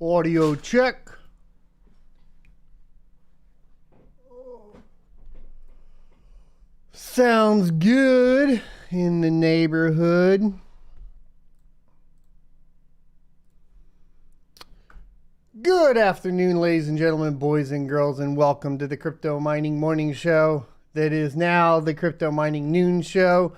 Audio check. Sounds good in the neighborhood. Good afternoon, ladies and gentlemen, boys and girls, and welcome to the Crypto Mining Morning Show that is now the Crypto Mining Noon Show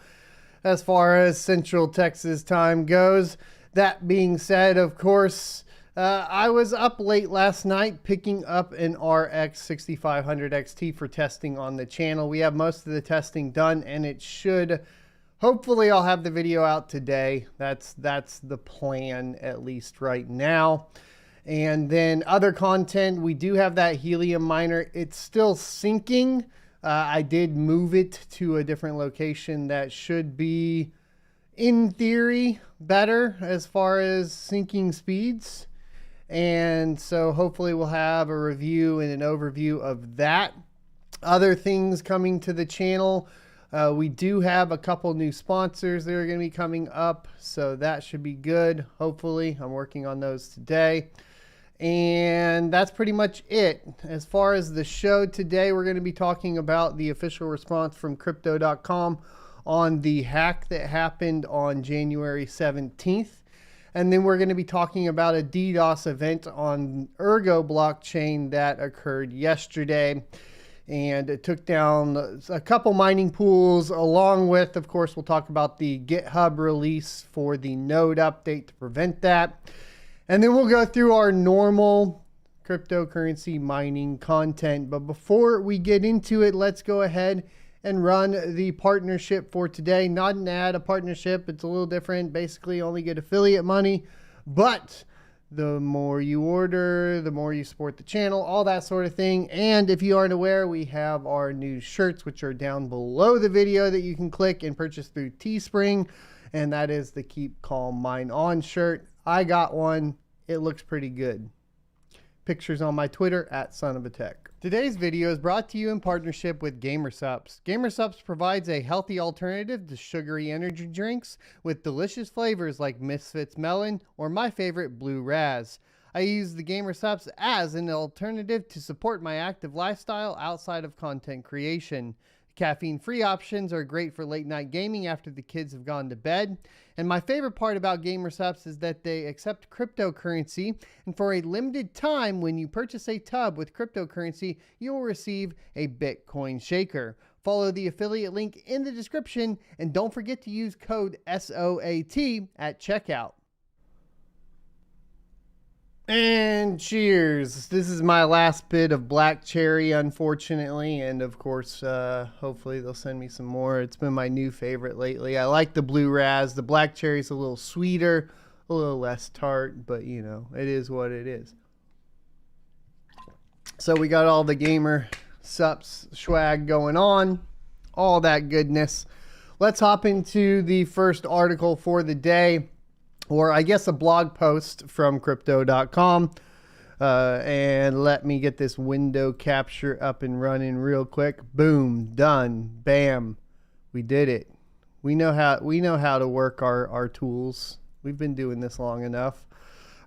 as far as Central Texas time goes. That being said, of course, I was up late last night picking up an RX 6500 XT for testing on the channel. We have most of the testing done, and it should, hopefully I'll have the video out today. That's the plan, at least right now. And then other content, we do have that helium miner. It's still syncing. I did move it to a different location that should be, in theory, better as far as syncing speeds. And so hopefully we'll have a review and an overview of that. Other things coming to the channel. We do have a couple new sponsors that are going to be coming up, so that should be good. Hopefully, I'm working on those today. And that's pretty much it. As far as the show today, we're going to be talking about the official response from Crypto.com on the hack that happened on January 17th. And then we're going to be talking about a DDoS event on Ergo blockchain that occurred yesterday. And it took down a couple mining pools, along with, of course, we'll talk about the GitHub release for the node update to prevent that. And then we'll go through our normal cryptocurrency mining content. But before we get into it, let's go ahead and run the partnership for today. Not an ad, a partnership. It's a little different. Basically, only get affiliate money. But the more you order, the more you support the channel, all that sort of thing. And if you aren't aware, we have our new shirts, which are down below the video that you can click and purchase through Teespring. And that is the Keep Calm Mine On shirt. I got one. It looks pretty good. Pictures on my Twitter @SonOfATech. Today's video is brought to you in partnership with GamerSupps. GamerSupps provides a healthy alternative to sugary energy drinks with delicious flavors like Misfits Melon or my favorite Blue Raz. I use the GamerSupps as an alternative to support my active lifestyle outside of content creation. Caffeine-free options are great for late-night gaming after the kids have gone to bed. And my favorite part about GamerSupps is that they accept cryptocurrency. And for a limited time, when you purchase a tub with cryptocurrency, you will receive a Bitcoin shaker. Follow the affiliate link in the description. And don't forget to use code SOAT at checkout. And cheers. This is my last bit of black cherry, unfortunately. And of course, hopefully they'll send me some more. It's been my new favorite lately. I like the Blue Raz. The black cherry's a little sweeter, a little less tart, but you know, it is what it is. So we got all the GamerSupps swag going on, all that goodness. Let's hop into the first article for the day. Or I guess a blog post from Crypto.com. And let me get this window capture up and running real quick. Boom, done, bam, we did it. We know how to work our tools. We've been doing this long enough.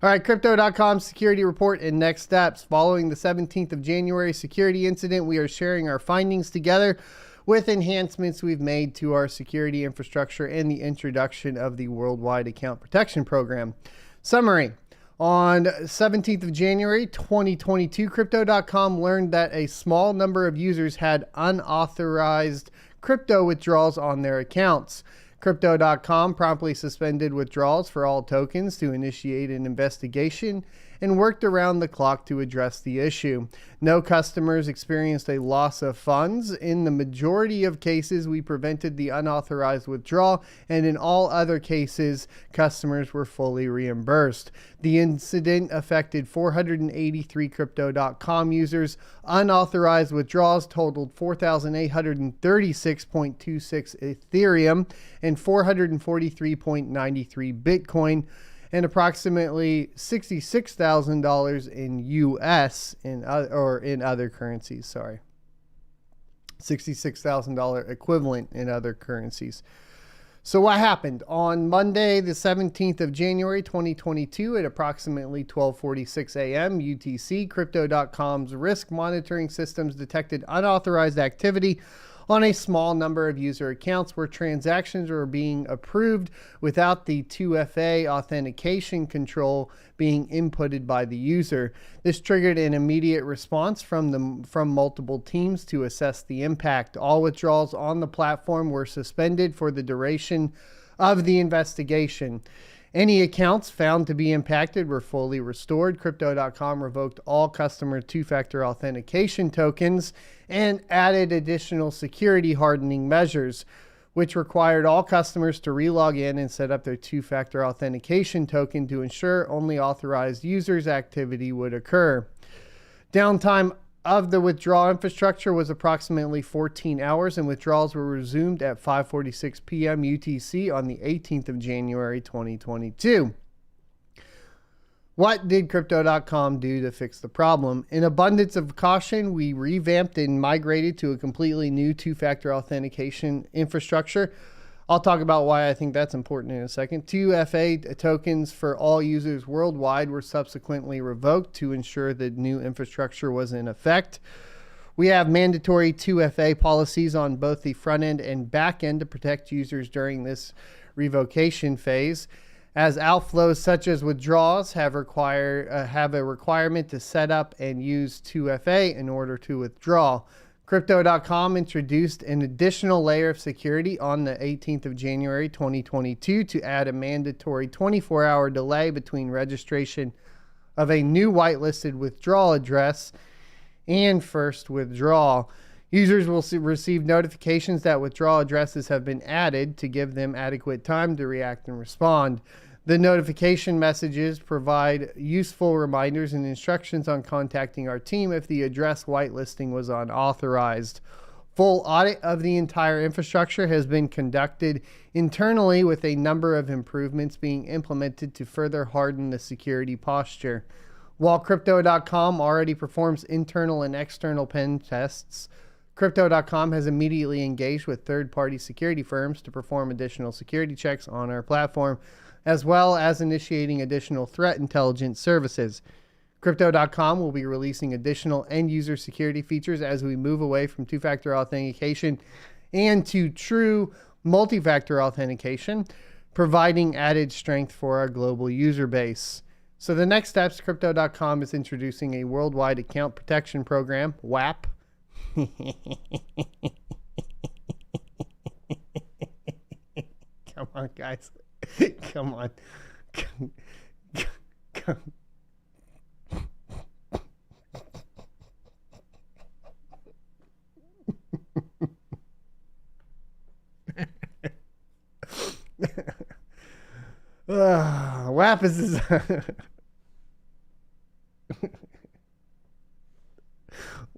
All right, Crypto.com security report and next steps. Following the 17th of January security incident, we are sharing our findings together with enhancements we've made to our security infrastructure and the introduction of the Worldwide Account Protection Program. Summary. On 17th of January 2022, Crypto.com learned that a small number of users had unauthorized crypto withdrawals on their accounts. Crypto.com promptly suspended withdrawals for all tokens to initiate an investigation and worked around the clock to address the issue. No customers experienced a loss of funds. In the majority of cases, we prevented the unauthorized withdrawal, and in all other cases, customers were fully reimbursed. The incident affected 483 Crypto.com users. Unauthorized withdrawals totaled 4,836.26 Ethereum and 443.93 Bitcoin, and approximately $66,000 in US in other currencies. Sorry, $66,000 equivalent in other currencies. So what happened? On Monday, the 17th of January, 2022 at approximately 12:46 a.m. UTC, Crypto.com's risk monitoring systems detected unauthorized activity on a small number of user accounts where transactions were being approved without the 2FA authentication control being inputted by the user. This triggered an immediate response from multiple teams to assess the impact. All withdrawals on the platform were suspended for the duration of the investigation. Any accounts found to be impacted were fully restored. Crypto.com revoked all customer two-factor authentication tokens and added additional security hardening measures, which required all customers to re-log in and set up their two-factor authentication token to ensure only authorized users' activity would occur. Downtime of the withdrawal infrastructure was approximately 14 hours, and withdrawals were resumed at 5:46 p.m. UTC on the 18th of January 2022. What did Crypto.com do to fix the problem? In abundance of caution, we revamped and migrated to a completely new two-factor authentication infrastructure. I'll talk about why I think that's important in a second. 2FA tokens for all users worldwide were subsequently revoked to ensure the new infrastructure was in effect. We have mandatory 2FA policies on both the front end and back end to protect users during this revocation phase, as outflows such as withdrawals have a requirement to set up and use 2FA in order to withdraw. Crypto.com introduced an additional layer of security on the 18th of January 2022 to add a mandatory 24-hour delay between registration of a new whitelisted withdrawal address and first withdrawal. Users will receive notifications that withdrawal addresses have been added to give them adequate time to react and respond. The notification messages provide useful reminders and instructions on contacting our team if the address whitelisting was unauthorized. Full audit of the entire infrastructure has been conducted internally, with a number of improvements being implemented to further harden the security posture. While Crypto.com already performs internal and external pen tests, Crypto.com has immediately engaged with third-party security firms to perform additional security checks on our platform, as well as initiating additional threat intelligence services. Crypto.com will be releasing additional end-user security features as we move away from two-factor authentication and to true multi-factor authentication, providing added strength for our global user base. So the next steps, Crypto.com is introducing a worldwide account protection program, WAP. Come on, guys. Come on. Come. WAP is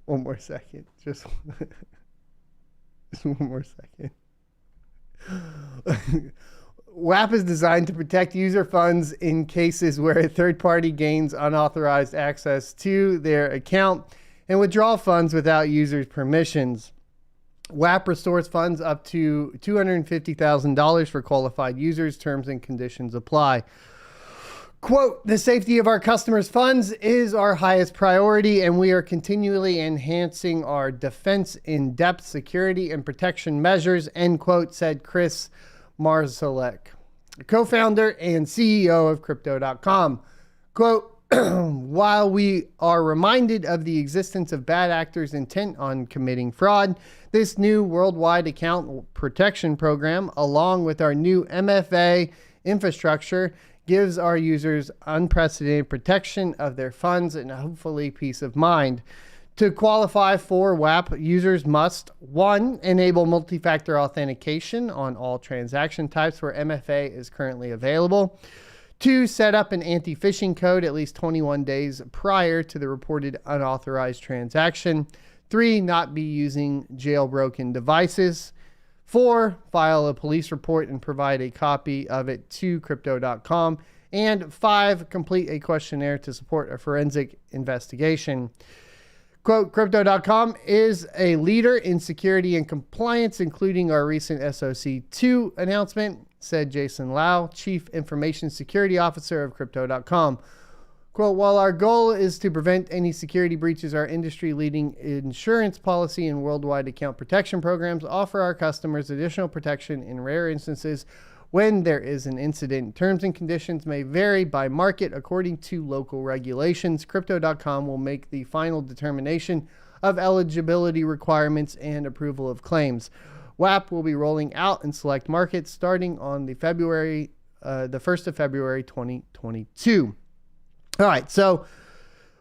one more second. Just one more second. WAP is designed to protect user funds in cases where a third party gains unauthorized access to their account and withdraw funds without users' permissions. WAP restores funds up to $250,000 for qualified users. Terms and conditions apply. Quote, the safety of our customers' funds is our highest priority, and we are continually enhancing our defense in-depth security and protection measures, end quote, said Chris Marszalek, co-founder and CEO of Crypto.com. Quote, while we are reminded of the existence of bad actors intent on committing fraud, this new worldwide account protection program, along with our new MFA infrastructure, gives our users unprecedented protection of their funds and hopefully peace of mind. To qualify for WAP, users must, 1, enable multi-factor authentication on all transaction types where MFA is currently available. 2, set up an anti-phishing code at least 21 days prior to the reported unauthorized transaction. 3, not be using jailbroken devices. 4, file a police report and provide a copy of it to Crypto.com. And 5, complete a questionnaire to support a forensic investigation. Quote, Crypto.com is a leader in security and compliance, including our recent SOC2 announcement, said Jason Lau, Chief Information Security Officer of Crypto.com. Quote, while our goal is to prevent any security breaches, our industry-leading insurance policy and worldwide account protection programs offer our customers additional protection in rare instances when there is an incident. Terms and conditions may vary by market according to local regulations. Crypto.com will make the final determination of eligibility requirements and approval of claims. WAP will be rolling out in select markets starting on the 1st of February 2022. All right, so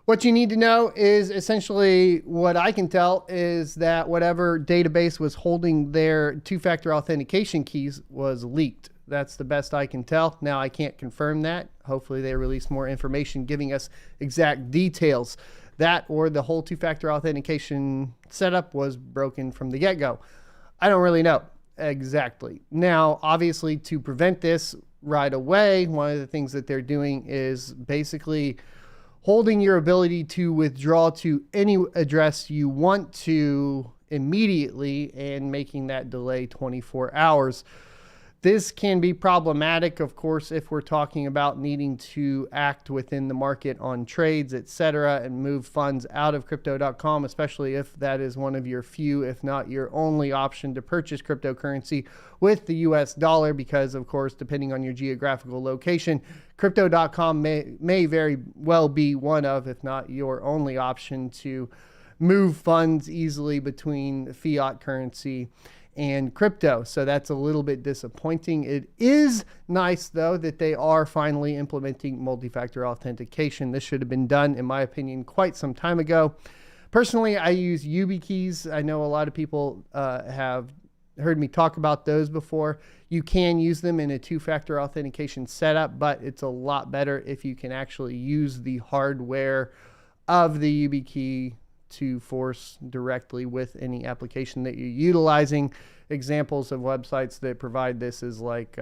what you need to know is essentially what I can tell is that whatever database was holding their two-factor authentication keys was leaked. That's the best I can tell. Now, I can't confirm that. Hopefully, they release more information giving us exact details. That or the whole two-factor authentication setup was broken from the get-go. I don't really know exactly. Now, obviously, to prevent this right away, one of the things that they're doing is basically holding your ability to withdraw to any address you want to immediately and making that delay 24 hours. This can be problematic, of course, if we're talking about needing to act within the market on trades, etc., and move funds out of Crypto.com, especially if that is one of your few, if not your only option to purchase cryptocurrency with the US dollar, because, of course, depending on your geographical location, Crypto.com may very well be one of, if not your only option to move funds easily between fiat currency and crypto. So that's a little bit disappointing. It is nice, though, that they are finally implementing multi-factor authentication. This should have been done, in my opinion, quite some time ago. Personally, I use YubiKeys. I know a lot of people have heard me talk about those before. You can use them in a two-factor authentication setup, but it's a lot better if you can actually use the hardware of the YubiKey to force directly with any application that you're utilizing. Examples of websites that provide this is like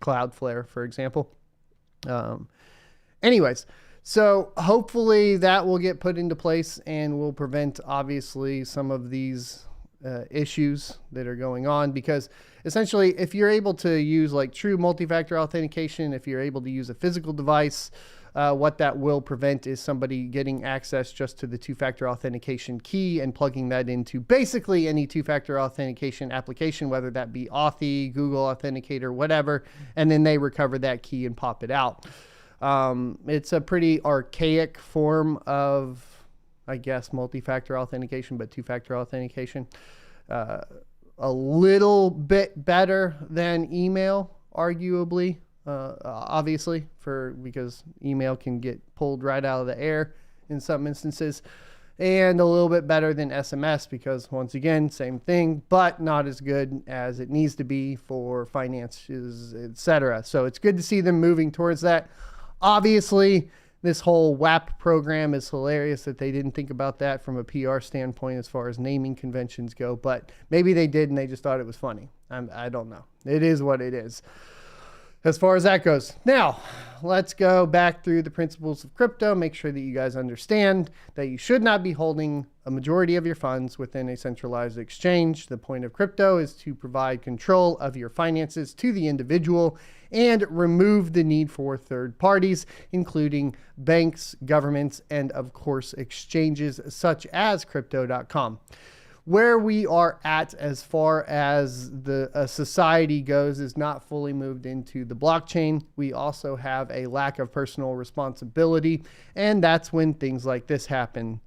Cloudflare, for example. Anyways, so hopefully that will get put into place and will prevent, obviously, some of these issues that are going on, because essentially if you're able to use like true multi-factor authentication, if you're able to use a physical device, what that will prevent is somebody getting access just to the two-factor authentication key and plugging that into basically any two-factor authentication application, whether that be Authy, Google Authenticator, whatever, and then they recover that key and pop it out. It's a pretty archaic form of, I guess, multi-factor authentication, but two-factor authentication. A little bit better than email, arguably. Obviously, because email can get pulled right out of the air in some instances, and a little bit better than SMS because, once again, same thing, but not as good as it needs to be for finances, etc. So it's good to see them moving towards that. Obviously, this whole WAP program is hilarious that they didn't think about that from a PR standpoint as far as naming conventions go, but maybe they did and they just thought it was funny. I don't know. It is what it is, as far as that goes. Now, let's go back through the principles of crypto, make sure that you guys understand that you should not be holding a majority of your funds within a centralized exchange. The point of crypto is to provide control of your finances to the individual and remove the need for third parties, including banks, governments, and of course, exchanges such as Crypto.com. Where we are at as far as the society goes is not fully moved into the blockchain. We also have a lack of personal responsibility, and that's when things like this happen.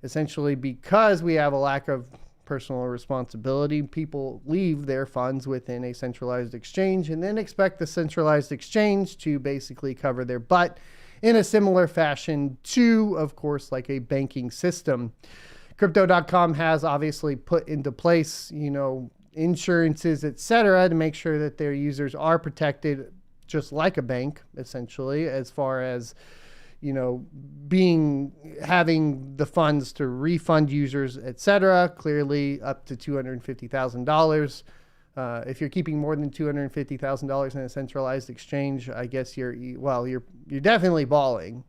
Essentially, because we have a lack of personal responsibility, people leave their funds within a centralized exchange and then expect the centralized exchange to basically cover their butt in a similar fashion to, of course, like a banking system. Crypto.com has obviously put into place, insurances, etc., to make sure that their users are protected just like a bank, essentially, as far as, having the funds to refund users, etc., clearly up to $250,000. If you're keeping more than $250,000 in a centralized exchange, I guess you're definitely balling.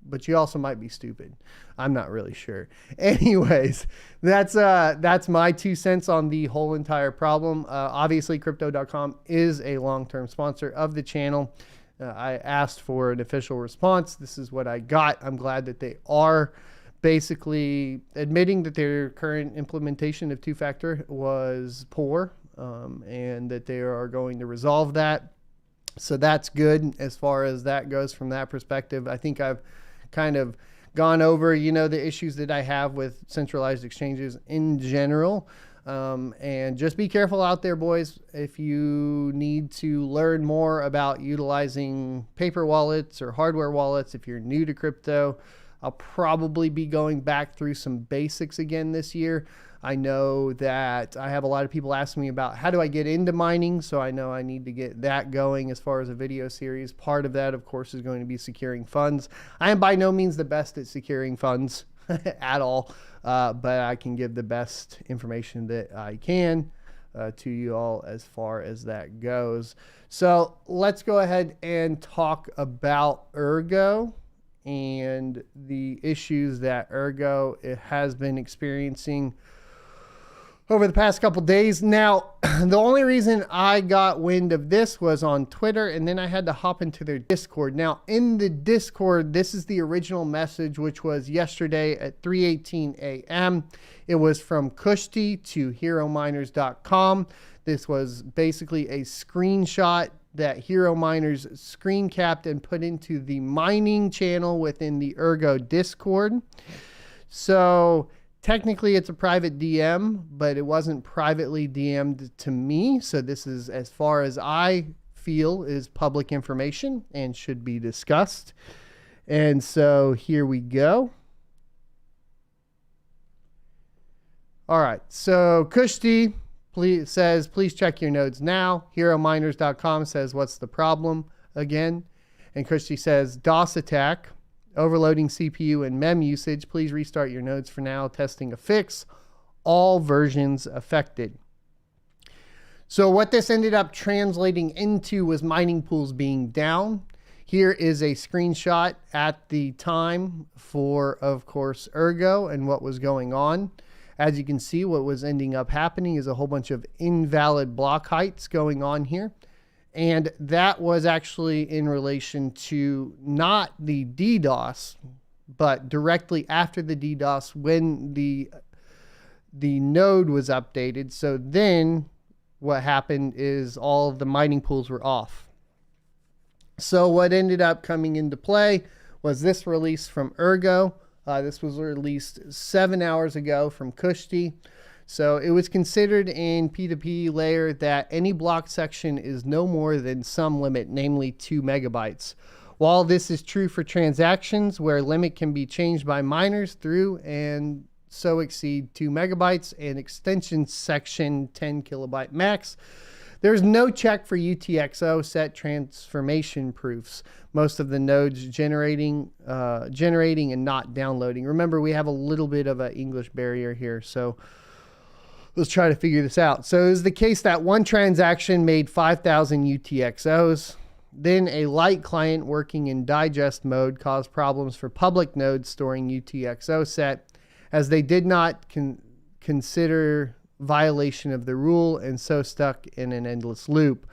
but you also might be stupid. I'm not really sure. Anyways, that's my 2 cents on the whole entire problem. Obviously, Crypto.com is a long-term sponsor of the channel. I asked for an official response. This is what I got. I'm glad that they are basically admitting that their current implementation of two-factor was poor, and that they are going to resolve that. So that's good as far as that goes from that perspective. I think I've kind of gone over, the issues that I have with centralized exchanges in general. And just be careful out there, boys. If you need to learn more about utilizing paper wallets or hardware wallets, if you're new to crypto, I'll probably be going back through some basics again this year. I know that I have a lot of people asking me about how do I get into mining, so I know I need to get that going as far as a video series. Part of that, of course, is going to be securing funds. I am by no means the best at securing funds at all, but I can give the best information that I can to you all as far as that goes. So let's go ahead and talk about Ergo and the issues that Ergo has been experiencing over the past couple days. Now, the only reason I got wind of this was on Twitter, and then I had to hop into their Discord. Now, in the Discord, this is the original message, which was yesterday at 3:18 a.m. It was from Kushti to HeroMiners.com. This was basically a screenshot that Hero Miners screen capped and put into the mining channel within the Ergo Discord. So technically it's a private DM, but it wasn't privately DM'd to me. So this is, as far as I feel, is public information and should be discussed. And so here we go. All right. So Kushti says, please check your nodes now. HeroMiners.com says, what's the problem again? And Kushti says, DOS attack, overloading CPU and mem usage. Please restart your nodes for now. Testing a fix. All versions affected. So what this ended up translating into was mining pools being down. Here is a screenshot at the time for, of course, Ergo and what was going on. As you can see, what was ending up happening is a whole bunch of invalid block heights going on here. And that was actually in relation to not the DDoS, but directly after the DDoS when the node was updated. So then what happened is all of the mining pools were off. So what ended up coming into play was this release from Ergo. This was released 7 hours ago from Kushti. So it was considered in P2P layer that any block section is no more than some limit, namely 2 megabytes. While this is true for transactions where limit can be changed by miners through and so exceed 2 megabytes and extension section 10 kilobyte max, there's no check for UTXO set transformation proofs. Most of the nodes generating and not downloading. Remember, we have a little bit of an English barrier here, so let's try to figure this out. So it was the case that one transaction made 5,000 UTXOs. Then a light client working in digest mode caused problems for public nodes storing UTXO set, as they did not consider violation of the rule and so stuck in an endless loop.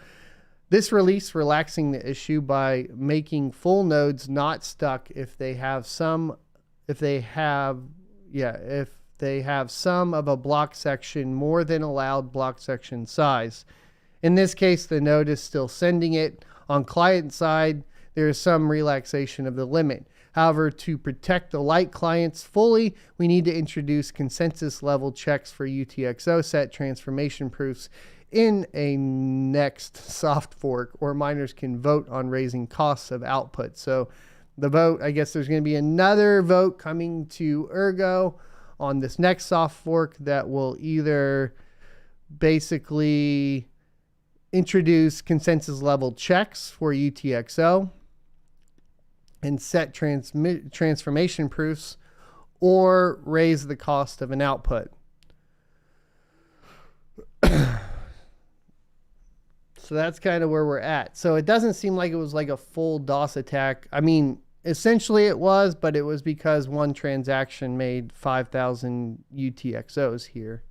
This release relaxing the issue by making full nodes not stuck if they have some of a block section more than allowed block section size. In this case, the node is still sending it. On client side, there is some relaxation of the limit. However, to protect the light clients fully, we need to introduce consensus level checks for UTXO set transformation proofs in a next soft fork, or miners can vote on raising costs of output. So the vote, I guess there's going to be another vote coming to Ergo on this next soft fork that will either basically introduce consensus level checks for UTXO and set transformation proofs, or raise the cost of an output. So that's kind of where we're at. So it doesn't seem like it was like a full DOS attack. I mean, essentially it was, but it was because one transaction made 5,000 UTXOs here,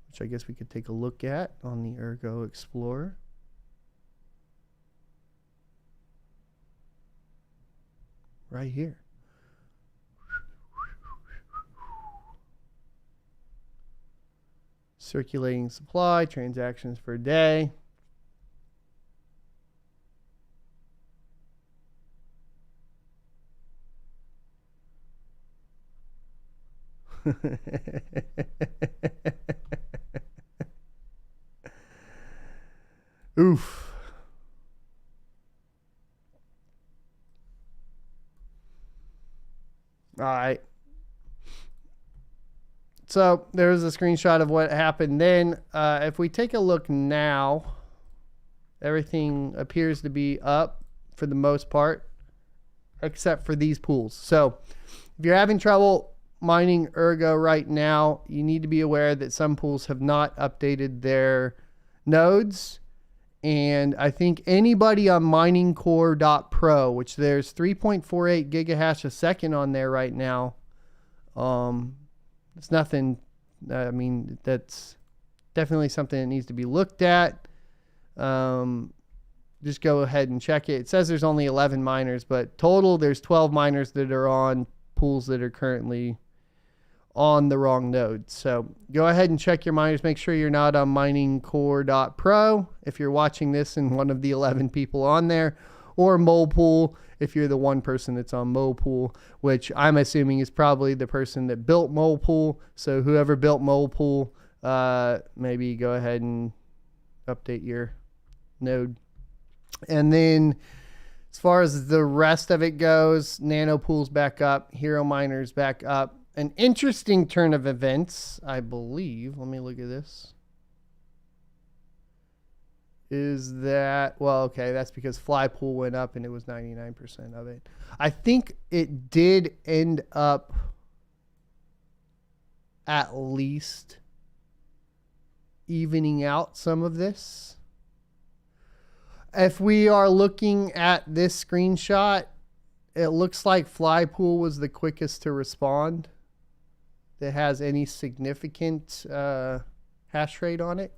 which I guess we could take a look at on the Ergo Explorer. Right here. Circulating supply, transactions per day. Oof. All right. So there's a screenshot of what happened then. If we take a look now, everything appears to be up for the most part, except for these pools. So if you're having trouble mining Ergo right now, you need to be aware that some pools have not updated their nodes. And I think anybody on miningcore.pro, which there's 3.48 gigahash a second on there right now. It's nothing. I mean, that's definitely something that needs to be looked at. Just go ahead and check it. It says there's only 11 miners, but total there's 12 miners that are on pools that are currently on the wrong node. So go ahead and check your miners. Make sure you're not on miningcore.pro if you're watching this and one of the 11 people on there, or Molepool if you're the one person that's on Molepool, which I'm assuming is probably the person that built Molepool. So whoever built Molepool, maybe go ahead and update your node. And then as far as the rest of it goes, Nanopool's back up, Hero Miner's back up. An interesting turn of events, I believe, let me look at this, is that, well, okay, that's because Flypool went up and it was 99% of it. I think it did end up at least evening out some of this. If we are looking at this screenshot, it looks like Flypool was the quickest to respond that has any significant hash rate on it.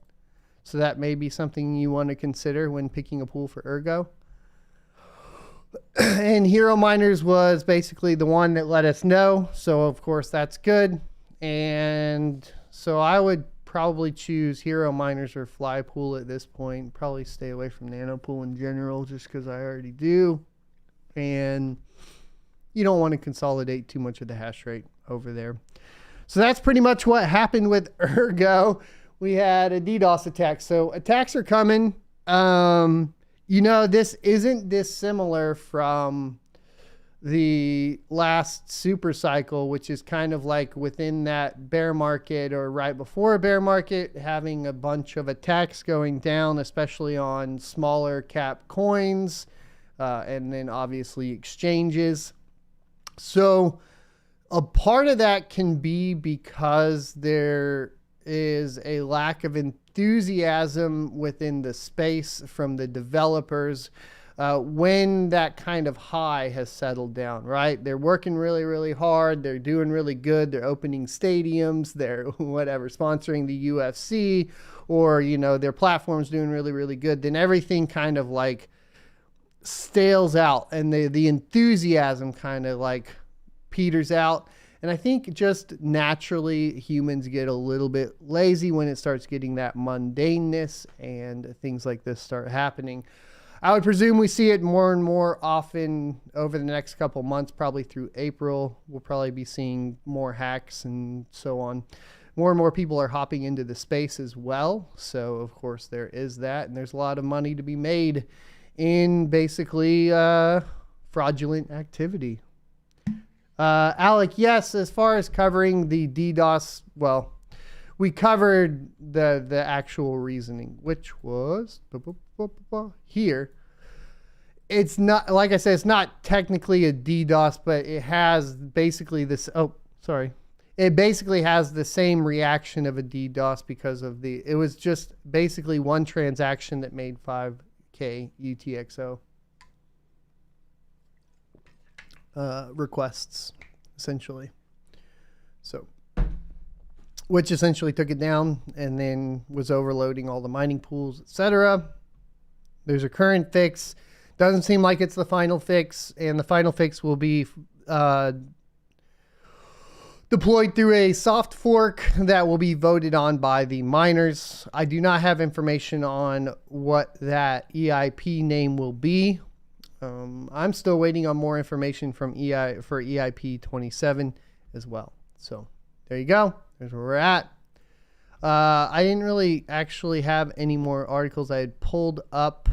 So that may be something you want to consider when picking a pool for Ergo. And Hero Miners was basically the one that let us know. So of course that's good. And so I would probably choose Hero Miners or Flypool at this point. Probably stay away from Nanopool in general just because I already do. And you don't want to consolidate too much of the hash rate over there. So that's pretty much what happened with Ergo. We had a DDoS attack. So attacks are coming. You know, this isn't dissimilar from the last super cycle, which is kind of like within that bear market or right before a bear market, having a bunch of attacks going down, especially on smaller cap coins, and then obviously exchanges. So a part of that can be because there is a lack of enthusiasm within the space from the developers when that kind of high has settled down, right? They're working really, really hard. They're doing really good. They're opening stadiums. They're whatever, sponsoring the UFC, or, you know, their platform's doing really, really good. Then everything kind of like stales out and the enthusiasm kind of like peters out. And I think just naturally humans get a little bit lazy when it starts getting that mundaneness and things like this start happening. I would presume we see it more and more often over the next couple months, probably through April. We'll probably be seeing more hacks and so on. More and more people are hopping into the space as well. So of course there is that, and there's a lot of money to be made in basically fraudulent activity. Alec, yes, as far as covering the DDoS, well, we covered the actual reasoning, which was here. It's not, like I said, it's not technically a DDoS, but it has basically this, it basically has the same reaction of a DDoS because of it was just basically one transaction that made 5K UTXO. requests, essentially. So, which essentially took it down and then was overloading all the mining pools, etc. There's a current fix. Doesn't seem like it's the final fix, and the final fix will be deployed through a soft fork that will be voted on by the miners. I do not have information on what that EIP name will be. I'm still waiting on more information from for EIP 27 as well. So there you go. There's where we're at. I didn't really actually have any more articles. I had pulled up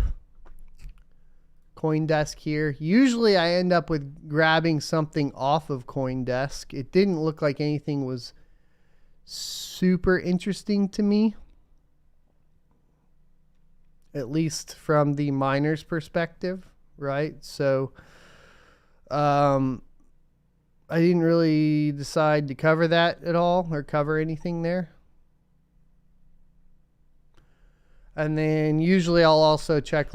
CoinDesk here. Usually I end up with grabbing something off of CoinDesk. It didn't look like anything was super interesting to me, at least from the miner's perspective, right? So I didn't really decide to cover that at all or cover anything there. And then usually I'll also check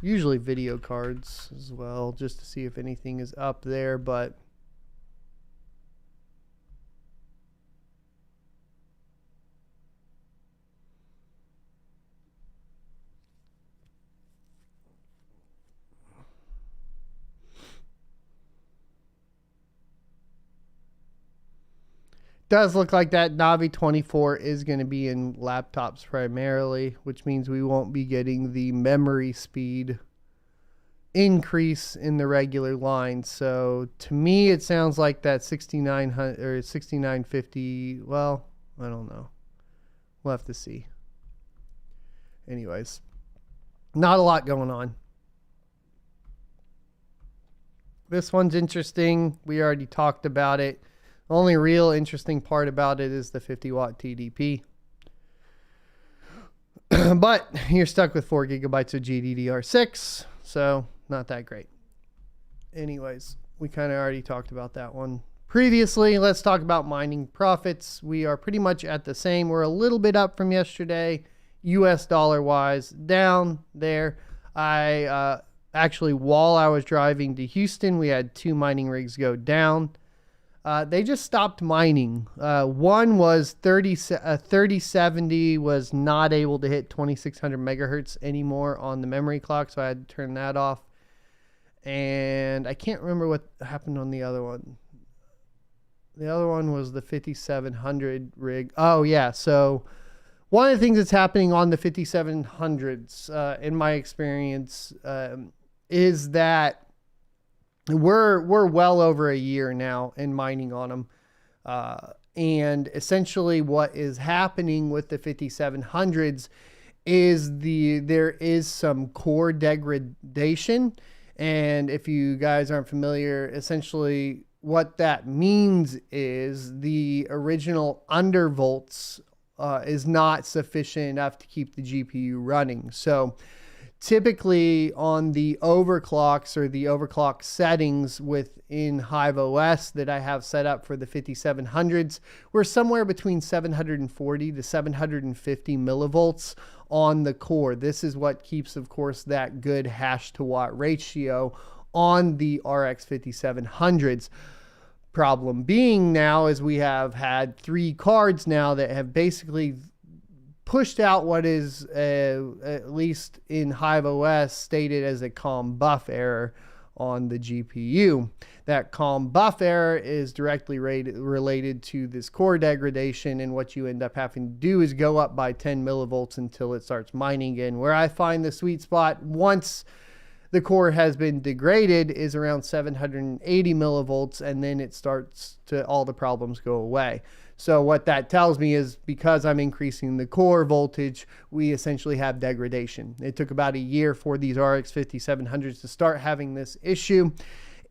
usually video cards as well, just to see if anything is up there, but does look like that Navi 24 is going to be in laptops primarily, which means we won't be getting the memory speed increase in the regular line. So to me, it sounds like that 6900 or 6950. Well, I don't know. We'll have to see. Anyways, not a lot going on. This one's interesting. We already talked about it. The only real interesting part about it is the 50 watt TDP. But you're stuck with 4 gigabytes of GDDR6, so not that great. Anyways, we kind of already talked about that one previously. Let's talk about mining profits. We are pretty much at the same. We're a little bit up from yesterday, US dollar wise, down there. Actually, while I was driving to Houston, we had 2 mining rigs go down. They just stopped mining. One was 3070 was not able to hit 2600 megahertz anymore on the memory clock, so I had to turn that off. And I can't remember what happened on the other one. The other one was the 5700 rig. Oh yeah, so one of the things that's happening on the 5700s, in my experience, is that we're well over a year now in mining on them. And essentially what is happening with the 5700s is there is some core degradation. And if you guys aren't familiar, essentially what that means is the original undervolts is not sufficient enough to keep the GPU running. So typically on the overclocks or the overclock settings within Hive OS that I have set up for the 5700s, we're somewhere between 740 to 750 millivolts on the core. This is what keeps, of course, that good hash to watt ratio on the RX 5700s. Problem being now is we have had 3 cards now that have basically pushed out what is, at least in Hive OS, stated as a COM buff error on the GPU. That COM buff error is directly related to this core degradation, and what you end up having to do is go up by 10 millivolts until it starts mining again. Where I find the sweet spot once the core has been degraded is around 780 millivolts, and then it starts to, all the problems go away. So what that tells me is because I'm increasing the core voltage, we essentially have degradation. It took about a year for these RX 5700s to start having this issue.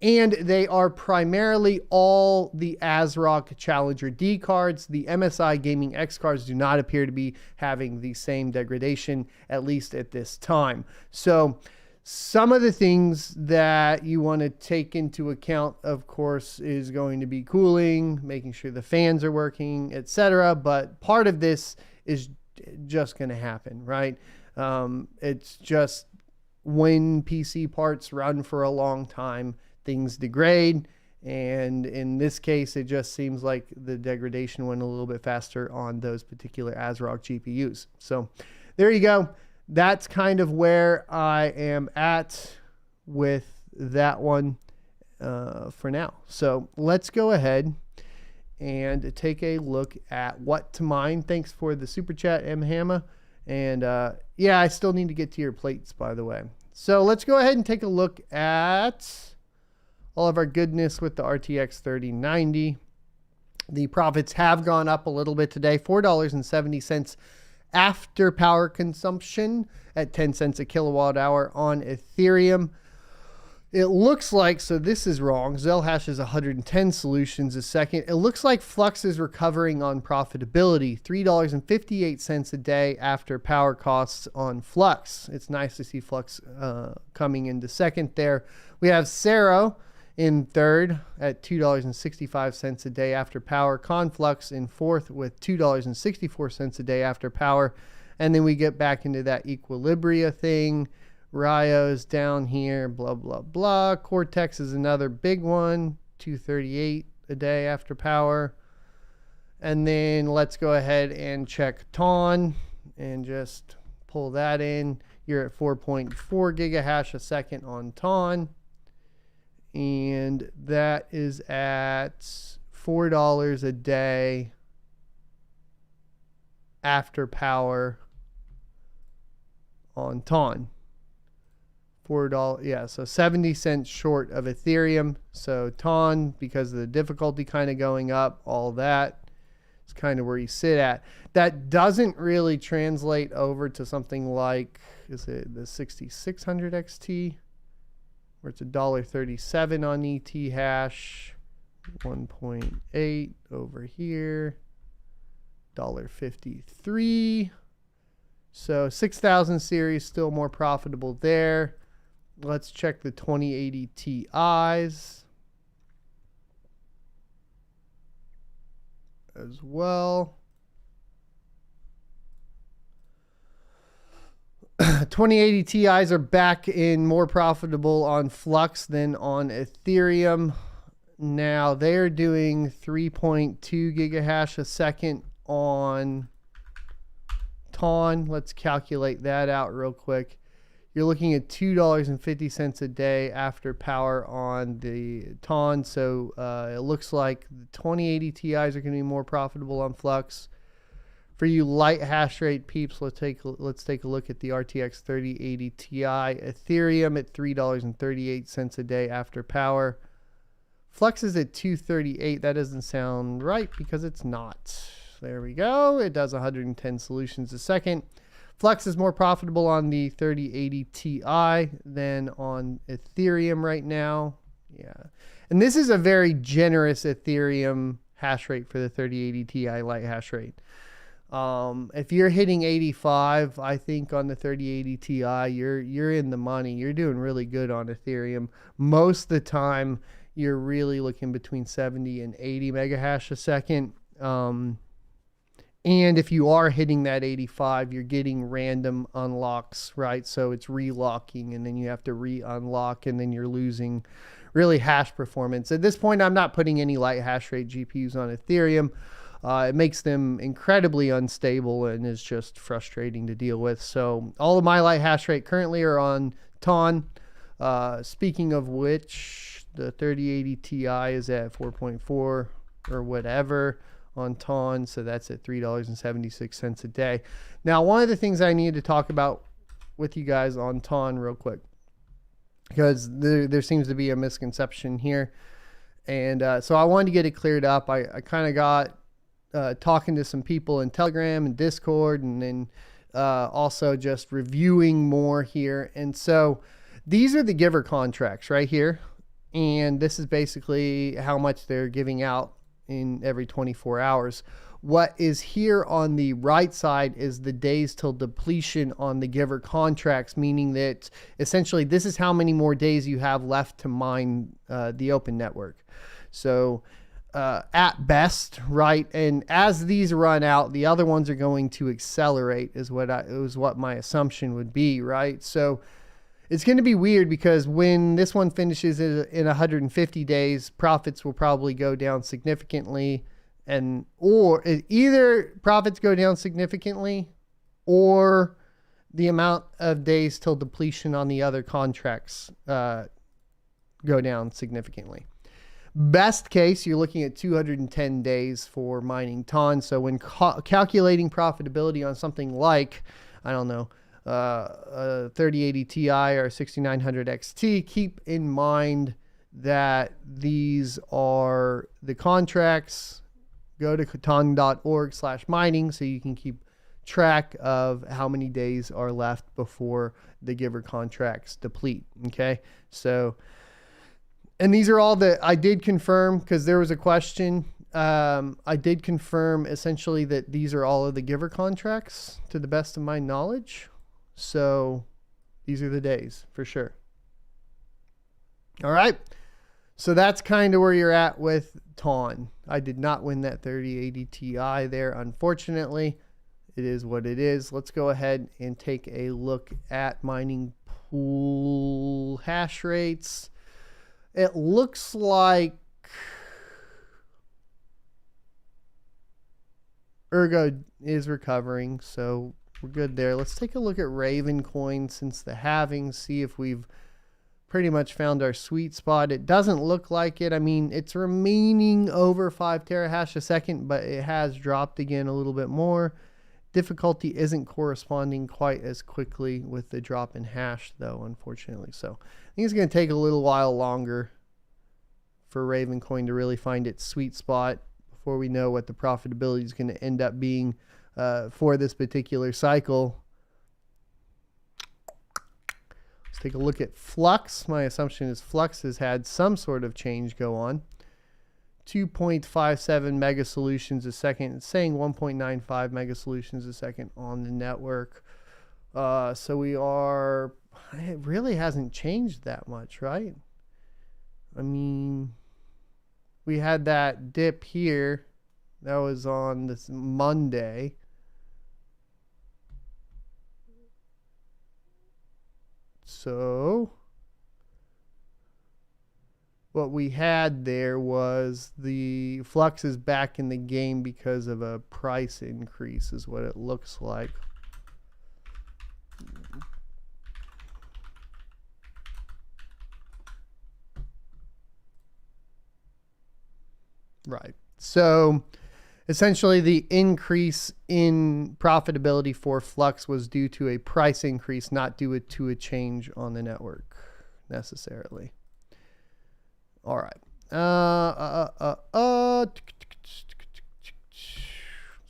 And they are primarily all the ASRock Challenger D cards. The MSI Gaming X cards do not appear to be having the same degradation, at least at this time. So some of the things that you want to take into account, of course, is going to be cooling, making sure the fans are working, etc. But part of this is just going to happen, right? It's just when PC parts run for a long time, things degrade. And in this case, it just seems like the degradation went a little bit faster on those particular ASRock GPUs. So there you go. That's kind of where I am at with that one for now. So let's go ahead and take a look at what to mine. Thanks for the super chat, M. Hamma. And yeah, I still need to get to your plates, by the way. So let's go ahead and take a look at all of our goodness with the RTX 3090. The profits have gone up a little bit today, $4.70 after power consumption at 10 cents a kilowatt hour on Ethereum. It looks like, so this is wrong, Zelhash is 110 solutions a second. It looks like Flux is recovering on profitability, $3.58 a day after power costs on Flux. It's nice to see Flux coming into second there. We have Cero in third at $2.65 a day after power. Conflux in fourth with $2.64 a day after power. And then we get back into that Equilibria thing. Rio's down here, blah, blah, blah. Cortex is another big one, $2.38 a day after power. And then let's go ahead and check TON and just pull that in. You're at 4.4 gigahash a second on TON. And that is at $4 a day after power on TON. $4, yeah, so 70 cents short of Ethereum. So TON, because of the difficulty kind of going up, all that is kind of where you sit at. That doesn't really translate over to something like, is it the 6600 XT? Where it's $1.37 on ETH hash, 1.8 over here, $1.53. So 6000 series still more profitable there. Let's check the 2080 Ti's as well. 2080 Ti's are back in more profitable on Flux than on Ethereum. Now they're doing 3.2 gigahash a second on TON. Let's calculate that out real quick. You're looking at $2.50 a day after power on the TON. So it looks like the 2080 Ti's are going to be more profitable on Flux. For you light hash rate peeps, let's take a look at the RTX 3080 Ti. Ethereum at $3.38 a day after power. Flux is at $2.38. That doesn't sound right because it's not. There we go. It does 110 solutions a second. Flux is more profitable on the 3080 Ti than on Ethereum right now. Yeah. And this is a very generous Ethereum hash rate for the 3080 Ti light hash rate. If you're hitting 85, I think on the 3080 Ti, you're in the money. You're doing really good on Ethereum. Most of the time, you're really looking between 70 and 80 mega hash a second. And if you are hitting that 85, you're getting random unlocks, right? So it's relocking, and then you have to re-unlock, and then you're losing really hash performance. At this point, I'm not putting any light hash rate GPUs on Ethereum. It makes them incredibly unstable and is just frustrating to deal with. So all of my light hash rate currently are on TON. Speaking of which, the 3080 Ti is at 4.4 or whatever on TON. So that's at $3.76 a day. Now, one of the things I need to talk about with you guys on TON real quick, because there seems to be a misconception here. And so I wanted to get it cleared up. I kind of got talking to some people in Telegram and Discord, and then also just reviewing more here. And so these are the giver contracts right here. And this is basically how much they're giving out in every 24 hours. What is here on the right side is the days till depletion on the giver contracts, meaning that essentially this is how many more days you have left to mine the open network. So at best, right? And as these run out, the other ones are going to accelerate is what my assumption would be, right? So It's going to be weird because when this one finishes in 150 days, profits will probably go down significantly, or either profits go down significantly or the amount of days till depletion on the other contracts go down significantly. Best case, you're looking at 210 days for mining TON. So when calculating profitability on something like, I don't know, a 3080 Ti or 6900 XT, keep in mind that these are the contracts. Go to ton.org/mining so you can keep track of how many days are left before the giver contracts deplete. Okay, so, and these are all that I did confirm because there was a question. I did confirm essentially that these are all of the giver contracts to the best of my knowledge. So these are the days for sure. All right. So that's kind of where you're at with TON. I did not win that 3080 Ti there, unfortunately. It is what it is. Let's go ahead and take a look at mining pool hash rates. It looks like Ergo is recovering, so we're good there. Let's take a look at Raven Coin since the halving, see if we've pretty much found our sweet spot. It doesn't look like it. I mean, it's remaining over 5 terahash a second, but it has dropped again a little bit more. Difficulty isn't corresponding quite as quickly with the drop in hash, though, unfortunately. So I think it's going to take a little while longer for Raven Coin to really find its sweet spot before we know what the profitability is going to end up being for this particular cycle. Let's take a look at Flux. My assumption is Flux has had some sort of change go on. 2.57 mega solutions a second. It's saying 1.95 mega solutions a second on the network. So we are, it really hasn't changed that much, right? I mean, we had that dip here. That was on this Monday. So what we had there was the Flux is back in the game because of a price increase is what it looks like. Right. So essentially the increase in profitability for Flux was due to a price increase, not due to a change on the network necessarily. All right. Let's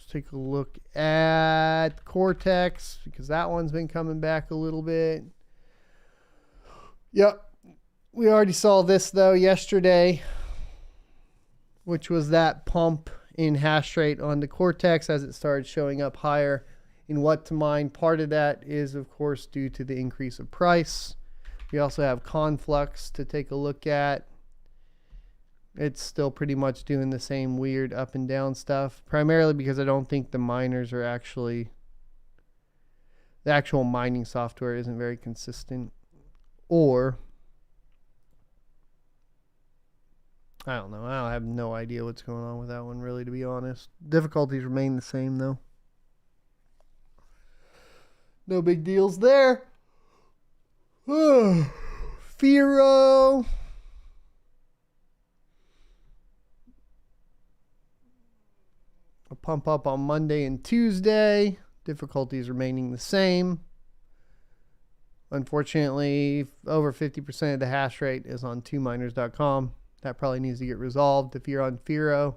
take a look at Cortex because that one's been coming back a little bit. Yep. We already saw this though yesterday, which was that pump in hash rate on the Cortex as it started showing up higher in what to mine. Part of that is, of course, due to the increase of price. We also have Conflux to take a look at. It's still pretty much doing the same weird up and down stuff, primarily because I don't think the miners are actually, the actual mining software isn't very consistent, or I don't know. I have no idea what's going on with that one, really, to be honest. Difficulties remain the same, though. No big deals there. Firo. A pump up on Monday and Tuesday. Difficulties remaining the same. Unfortunately, over 50% of the hash rate is on 2miners.com. That probably needs to get resolved. If you're on Firo,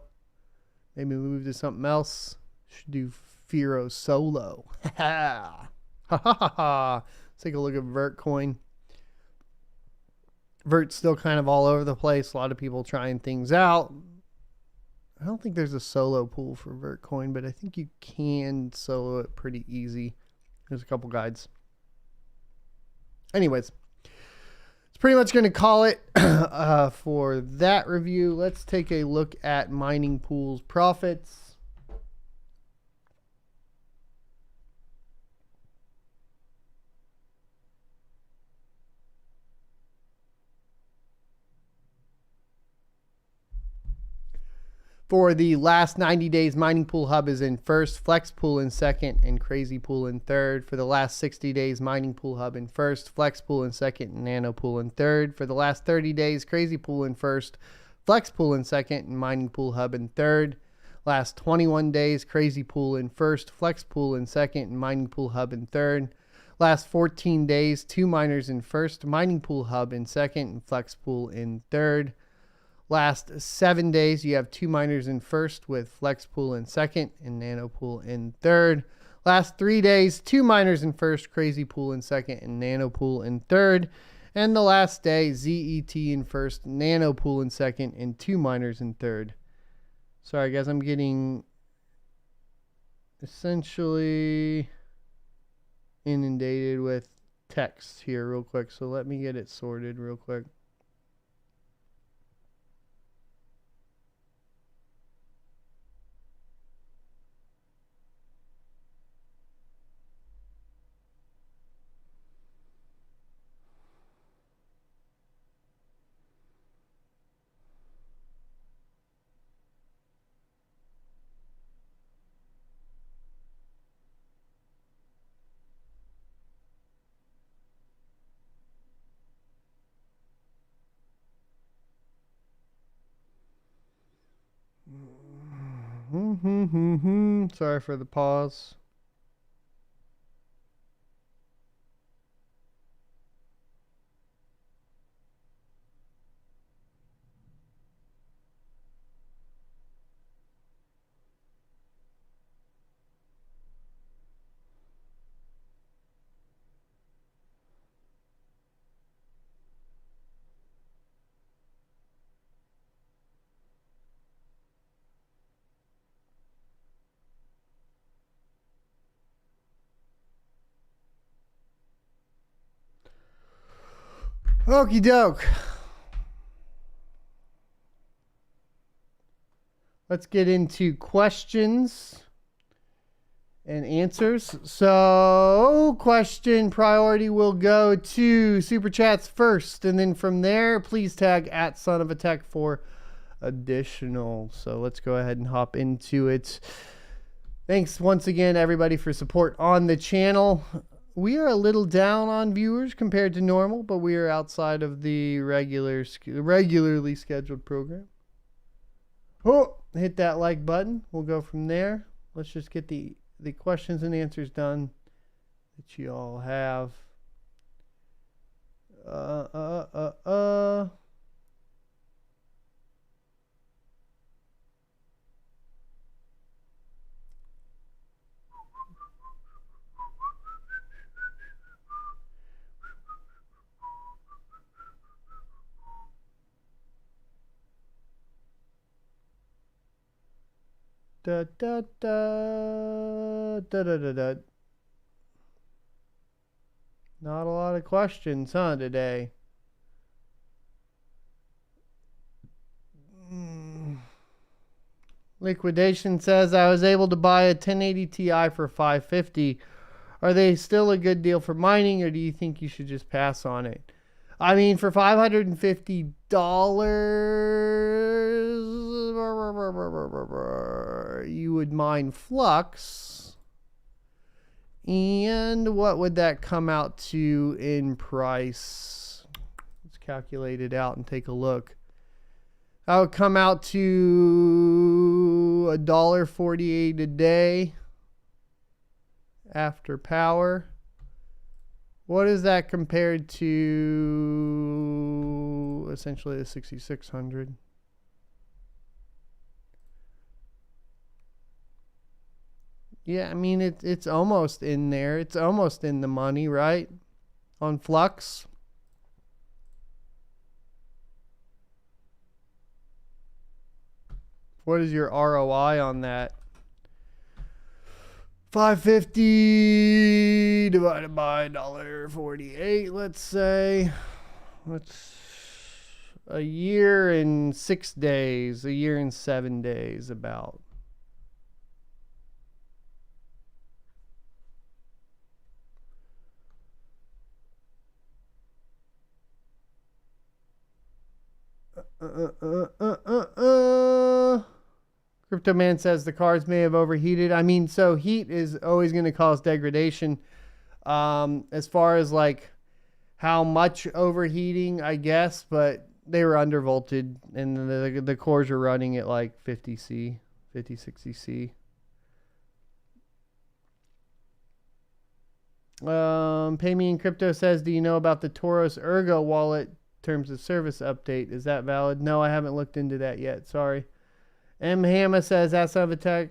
maybe move to something else. Should do Firo solo. Ha ha. Let's take a look at Vertcoin. Vert's still kind of all over the place. A lot of people trying things out. I don't think there's a solo pool for Vertcoin, but I think you can solo it pretty easy. There's a couple guides. Anyways, it's pretty much going to call it for that review. Let's take a look at mining pools profits. For the last 90 days, Mining Pool Hub is in first, Flex Pool in second, and Crazy Pool in third. For the last 60 days, Mining Pool Hub in first, Flex Pool in second, and Nano Pool in third. For the last 30 days, Crazy Pool in first, Flex Pool in second, and Mining Pool Hub in third. Last 21 days, Crazy Pool in first, Flex Pool in second, and Mining Pool Hub in third. Last 14 days, 2 miners in first, Mining Pool Hub in second, and Flex Pool in third. Last 7 days, you have 2 miners in first with Flex Pool in second and Nano Pool in third. Last 3 days, 2 miners in first, Crazy Pool in second, and Nano Pool in third. And the last day, ZET in first, Nano Pool in second, and 2 miners in third. Sorry, guys, I'm getting essentially inundated with text here real quick. So let me get it sorted real quick. Sorry for the pause. Okie doke. Let's get into questions and answers. So, question priority will go to Super Chats first. And then from there, please tag at Son of a Tech for additional. So, let's go ahead and hop into it. Thanks once again, everybody, for support on the channel. We are a little down on viewers compared to normal, but we are outside of the regularly scheduled program. Oh, hit that like button. We'll go from there. Let's just get the questions and answers done that you all have. Da, da, da, da, da, da, da. Not a lot of questions, huh, today? Liquidation says I was able to buy a 1080 Ti for $550. Are they still a good deal for mining, or do you think you should just pass on it? I mean, for $550, you would mine Flux. And what would that come out to in price? Let's calculate it out and take a look. That would come out to $1.48 a day after power. What is that compared to essentially the 6,600? Yeah, I mean, it's almost in there. It's almost in the money, right? On Flux. What is your ROI on that? 550 divided by $1.48, let's say. That's a year and 6 days, a year and 7 days about. Crypto Man says the cards may have overheated. I mean, so heat is always going to cause degradation. As far as like how much overheating, I guess, but they were undervolted and the cores are running at like 50C, 50, 60C. Pay Me in Crypto says, do you know about the Toros Ergo wallet terms of service update? Is that valid? No, I haven't looked into that yet. Sorry. M. Hamma says, that's not a tech.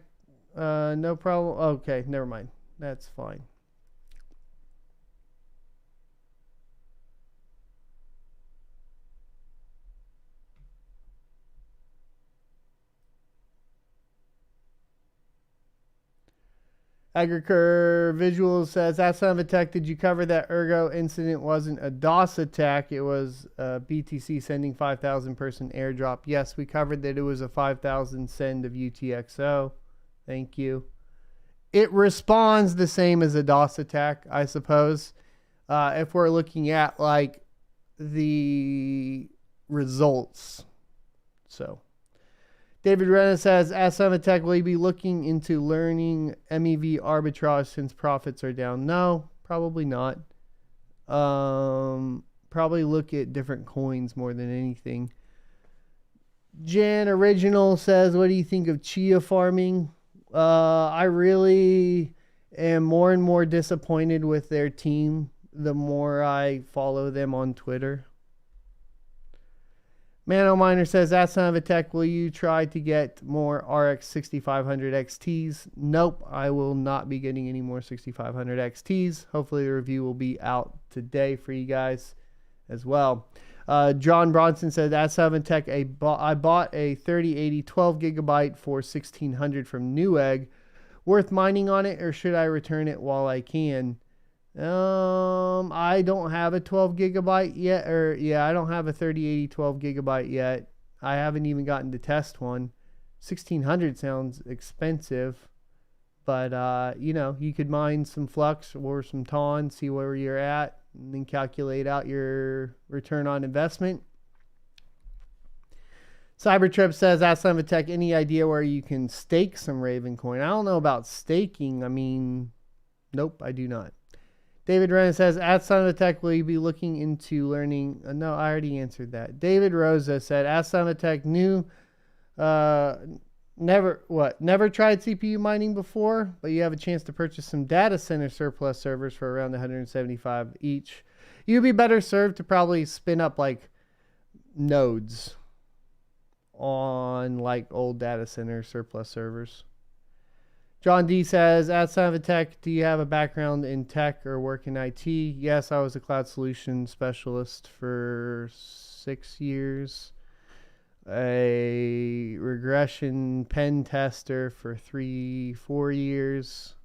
No problem. Okay, never mind. That's fine. Agriculture Visuals says, that's not a tech. Did you cover that Ergo incident wasn't a DOS attack? It was BTC sending 5,000 person airdrop. Yes, we covered that it was a 5,000 send of UTXO. Thank you. It responds the same as a DOS attack, I suppose. If we're looking at like the results. So David Renna says, as Tech, will you be looking into learning MEV arbitrage since profits are down? No, probably not. Probably look at different coins more than anything. Jan Original says, what do you think of chia farming? I really am more and more disappointed with their team the more I follow them on Twitter. Mano Miner says, that's not a tech. Will you try to get more RX 6500 XTs? Nope, I will not be getting any more 6500 XTs. Hopefully the review will be out today for you guys as well. John Bronson said, that's not a tech. I bought a 3080 12 gigabyte for 1600 from Newegg. Worth mining on it, or should I return it while I can? I don't have a 12 gigabyte yet, I don't have a 3080 12 gigabyte yet. I haven't even gotten to test one. 1600 sounds expensive, but you know, you could mine some Flux or some Ton, see where you're at, and then calculate out your return on investment. Cybertrip says, ask Tech, any idea where you can stake some Raven coin? I don't know about staking. I mean, nope, I do not. David Renner says, at Son of Tech, will you be looking into learning? No, I already answered that. David Rosa said, at Son of Tech, never tried CPU mining before, but you have a chance to purchase some data center surplus servers for around 175 each. You'd be better served to probably spin up like nodes on like old data center surplus servers. John D says, at Son of Tech, do you have a background in tech or work in IT? Yes, I was a cloud solution specialist for 6 years. A regression pen tester for 3-4 years.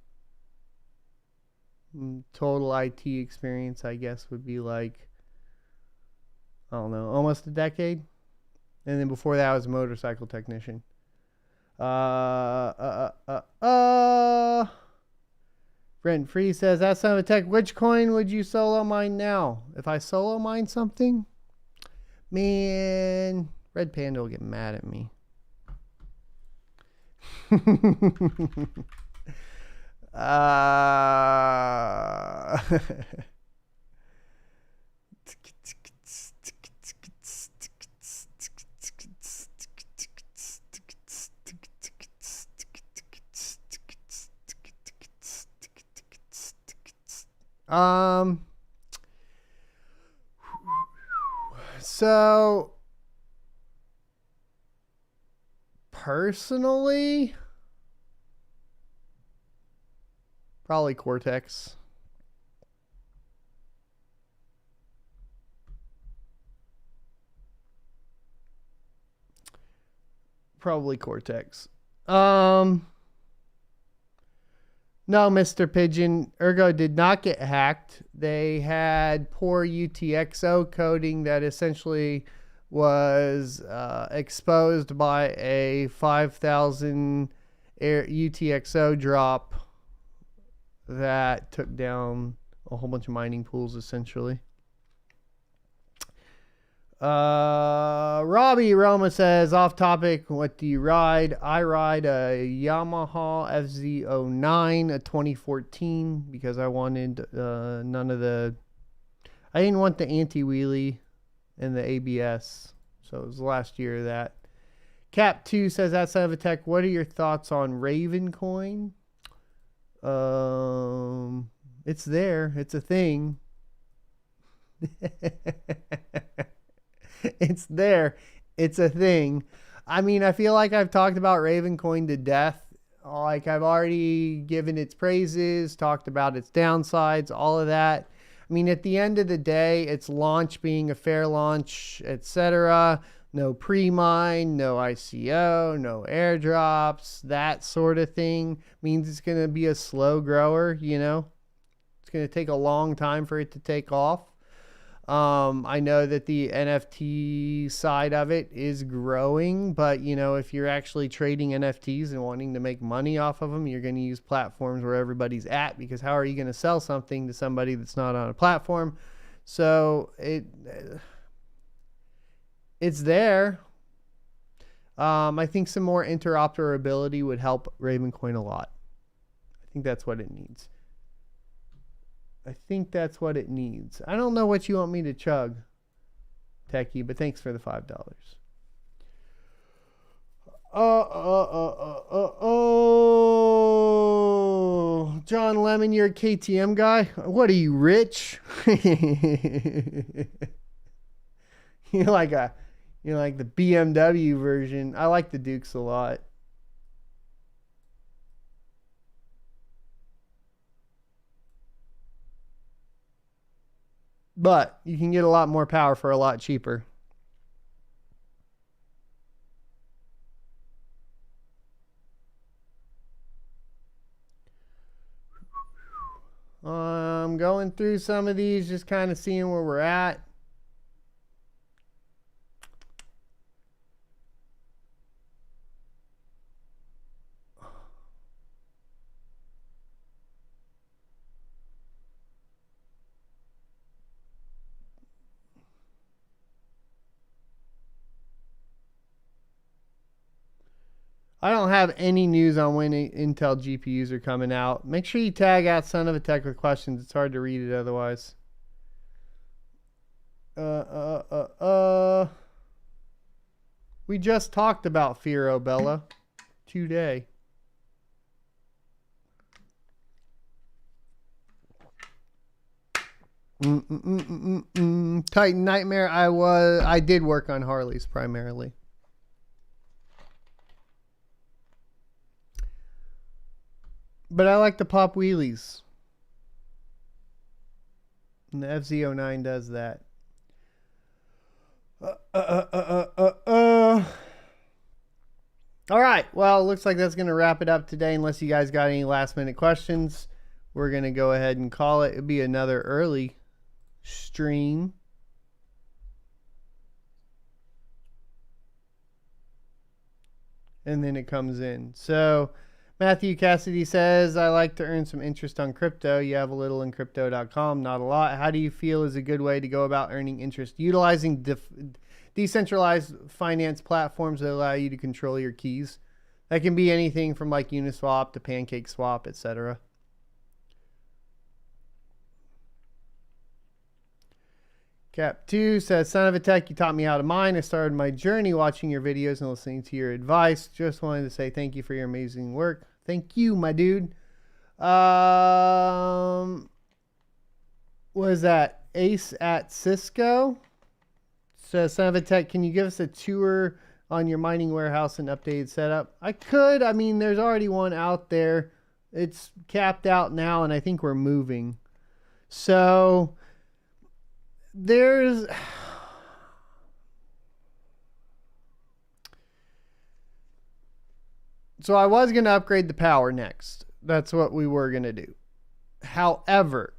Total IT experience, I guess, would be like, I don't know, almost a decade. And then before that, I was a motorcycle technician. Brent Free says, that's Son of Tech. Which coin would you solo mine now? If I solo mine something, man, Red Panda will get mad at me. So personally, probably Cortex. Probably Cortex. No, Mr. Pigeon, Ergo did not get hacked. They had poor UTXO coding that essentially was exposed by a 5,000 UTXO drop that took down a whole bunch of mining pools, essentially. Robbie Roma says, off topic, what do you ride? I ride a Yamaha FZ09, a 2014, because I wanted I didn't want the anti-wheelie and the ABS. So it was the last year of that. Cap2 says, outside of a tech, what are your thoughts on Raven coin? It's there. It's a thing. It's there. It's a thing. I mean, I feel like I've talked about Ravencoin to death. Like, I've already given its praises, talked about its downsides, all of that. I mean, at the end of the day, its launch being a fair launch, etc. No pre-mine, no ICO, no airdrops, that sort of thing means it's going to be a slow grower, you know? It's going to take a long time for it to take off. I know that the NFT side of it is growing, but you know, if you're actually trading NFTs and wanting to make money off of them, you're going to use platforms where everybody's at, because how are you going to sell something to somebody that's not on a platform? So it's there. I think some more interoperability would help Ravencoin a lot. I think that's what it needs. I don't know what you want me to chug, Techie, but thanks for the $5. John Lemon, you're a KTM guy? What are you, rich? You're like the BMW version. I like the Dukes a lot. But you can get a lot more power for a lot cheaper. I'm going through some of these, just kind of seeing where we're at. I don't have any news on when Intel GPUs are coming out. Make sure you tag at Son of a Tech with questions. It's hard to read it otherwise. We just talked about Firo Bella today. Titan Nightmare. I did work on Harleys primarily. But I like to pop wheelies. And the FZ09 does that. All right. Well, it looks like that's going to wrap it up today. Unless you guys got any last minute questions, we're going to go ahead and call it. It'll be another early stream. And then it comes in. So Matthew Cassidy says, I like to earn some interest on crypto. You have a little in crypto.com, not a lot. How do you feel is a good way to go about earning interest? Utilizing decentralized finance platforms that allow you to control your keys. That can be anything from like Uniswap to PancakeSwap, etc. Cap2 says, Son of a Tech, you taught me how to mine. I started my journey watching your videos and listening to your advice. Just wanted to say thank you for your amazing work. Thank you, my dude. What is that? Ace at Cisco says, Son of a Tech, can you give us a tour on your mining warehouse and updated setup? I could. I mean, there's already one out there. It's capped out now, and I think we're moving. So there's... So I was going to upgrade the power next. That's what we were going to do. However,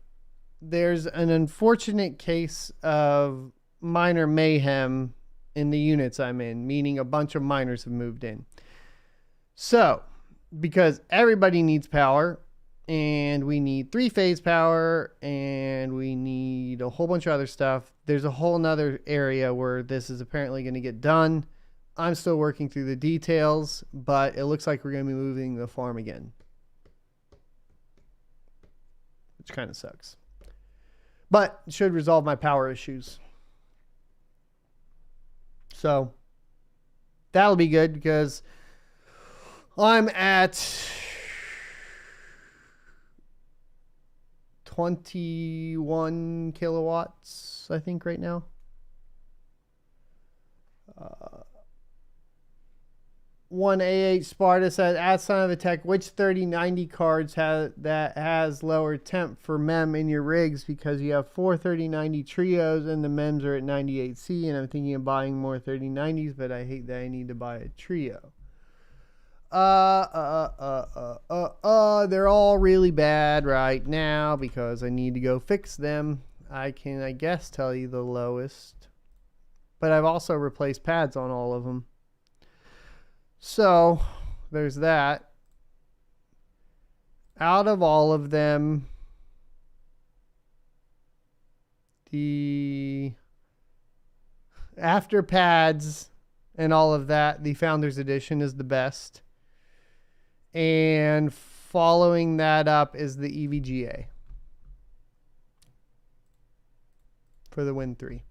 there's an unfortunate case of miner mayhem in the units I'm in, meaning a bunch of miners have moved in. So, because everybody needs power, and we need 3-phase power, and we need a whole bunch of other stuff. There's a whole nother area where this is apparently going to get done. I'm still working through the details, but it looks like we're going to be moving the farm again, which kind of sucks, but it should resolve my power issues. So that'll be good because I'm at 21 kilowatts, I think, right now. One A8 Sparta says, "Ask Son of a Tech, which 3090 cards has lower temp for mem in your rigs? Because you have 4 3090 trios and the mems are at 98C, and I'm thinking of buying more 3090s, but I hate that I need to buy a trio." They're all really bad right now because I need to go fix them. I can, I guess, tell you the lowest, but I've also replaced pads on all of them. So there's that. Out of all of them, the after pads and all of that, the Founders Edition is the best. And following that up is the EVGA for the Win 3.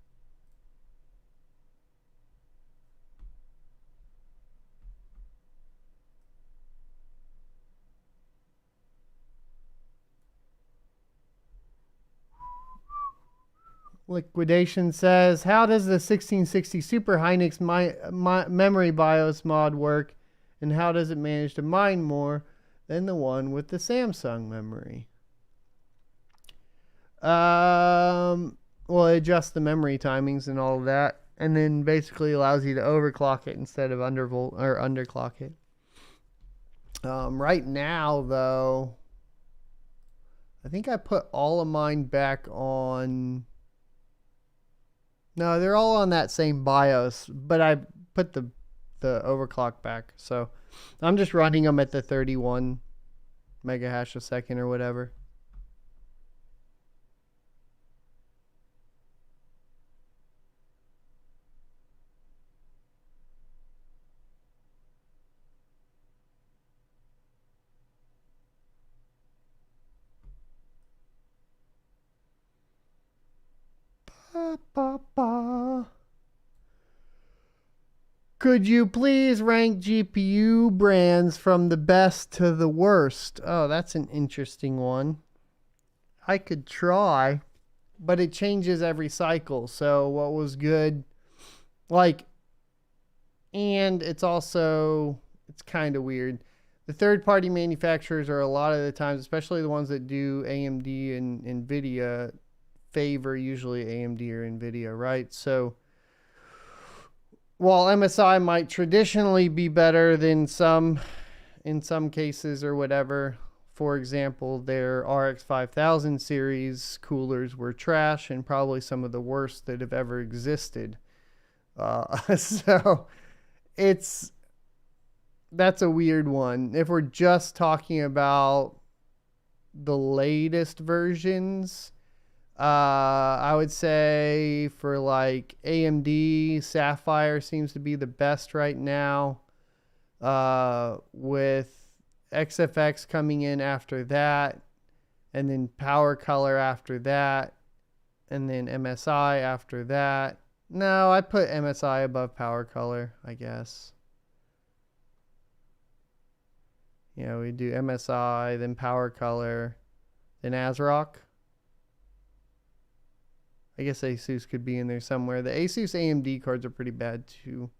Liquidation says, "How does the 1660 Super Hynix memory BIOS mod work, and how does it manage to mine more than the one with the Samsung memory?" Well, it adjusts the memory timings and all of that, and then basically allows you to overclock it instead of underclock it. Right now, though, I think I put all of mine back on. No, they're all on that same BIOS, but I put the overclock back. So I'm just running them at the 31 mega hash a second or whatever. Could you please rank GPU brands from the best to the worst? Oh, that's an interesting one. I could try, but it changes every cycle. So what was good, like, and it's also, it's kind of weird. The third-party manufacturers are a lot of the times, especially the ones that do AMD and NVIDIA, favor usually AMD or NVIDIA, right? So while MSI might traditionally be better than some, in some cases or whatever, for example, their RX 5000 series coolers were trash and probably some of the worst that have ever existed. So that's a weird one. If we're just talking about the latest versions, I would say for like AMD, Sapphire seems to be the best right now, with XFX coming in after that, and then Power Color after that, and then MSI after that. No, I put MSI above Power Color, I guess. You know, we do MSI, then Power Color, then ASRock. I guess Asus could be in there somewhere. The Asus AMD cards are pretty bad too,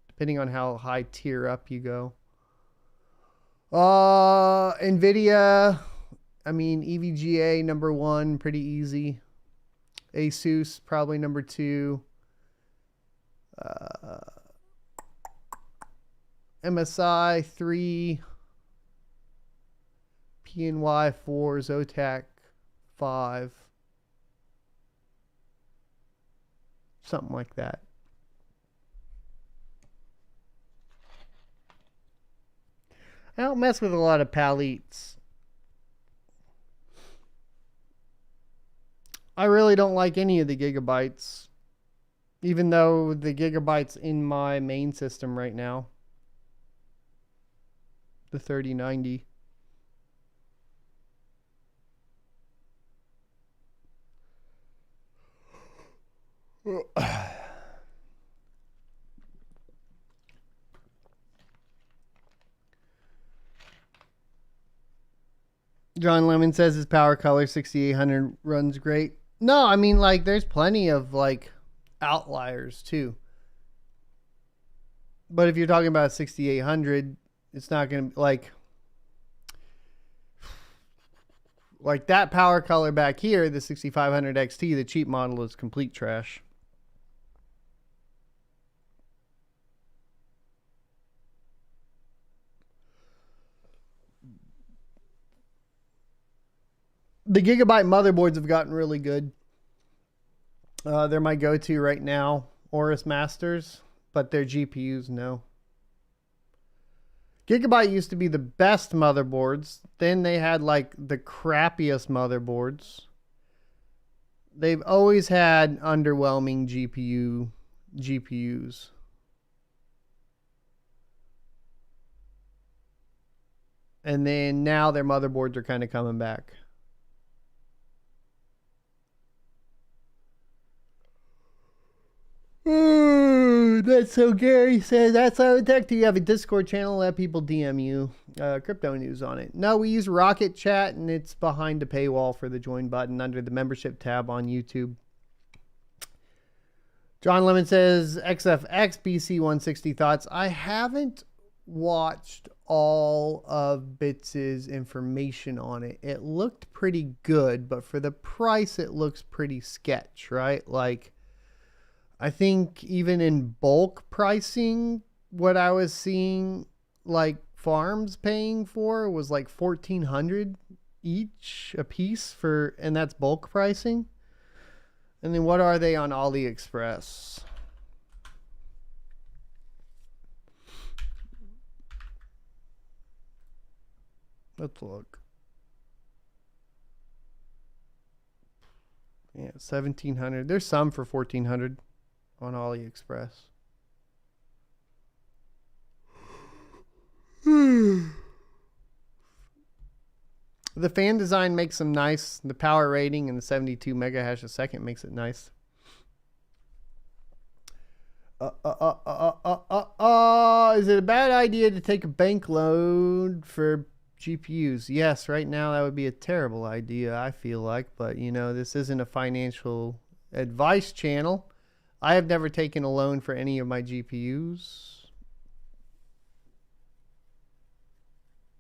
depending on how high tier up you go. NVIDIA, I mean, EVGA number 1, pretty easy. Asus probably number 2. MSI 3. PNY 4. Zotac 5. Something like that. I don't mess with a lot of palettes. I really don't like any of the gigabytes, even though the gigabytes in my main system right now, the 3090. John Lemon says his power color 6800 runs great. No, I mean, like, there's plenty of, like, outliers, too. But if you're talking about 6800, it's not going to, like that power color back here, the 6500 XT, the cheap model, is complete trash. The Gigabyte motherboards have gotten really good. They're my go-to right now. Aorus Masters, but their GPUs, no. Gigabyte used to be the best motherboards. Then they had like the crappiest motherboards. They've always had underwhelming GPUs. And then now their motherboards are kind of coming back. That's so Gary says, that's how tech. Do you have a Discord channel? Let people DM you crypto news on it. No, we use Rocket Chat, and it's behind the paywall for the join button under the membership tab on YouTube. John Lemon says, XFX BC160 thoughts. I haven't watched all of Bits' information on it. It looked pretty good, but for the price, it looks pretty sketch, right? Like, I think even in bulk pricing, what I was seeing like farms paying for was like $1,400 each a piece for, and that's bulk pricing. And then what are they on AliExpress? Let's look. Yeah, 1,700. There's some for 1,400 on AliExpress. The fan design makes them nice. The power rating and the 72 megahash a second makes it nice. Is it a bad idea to take a bank loan for GPUs? Yes, right now that would be a terrible idea, I feel like. But, you know, this isn't a financial advice channel. I have never taken a loan for any of my GPUs.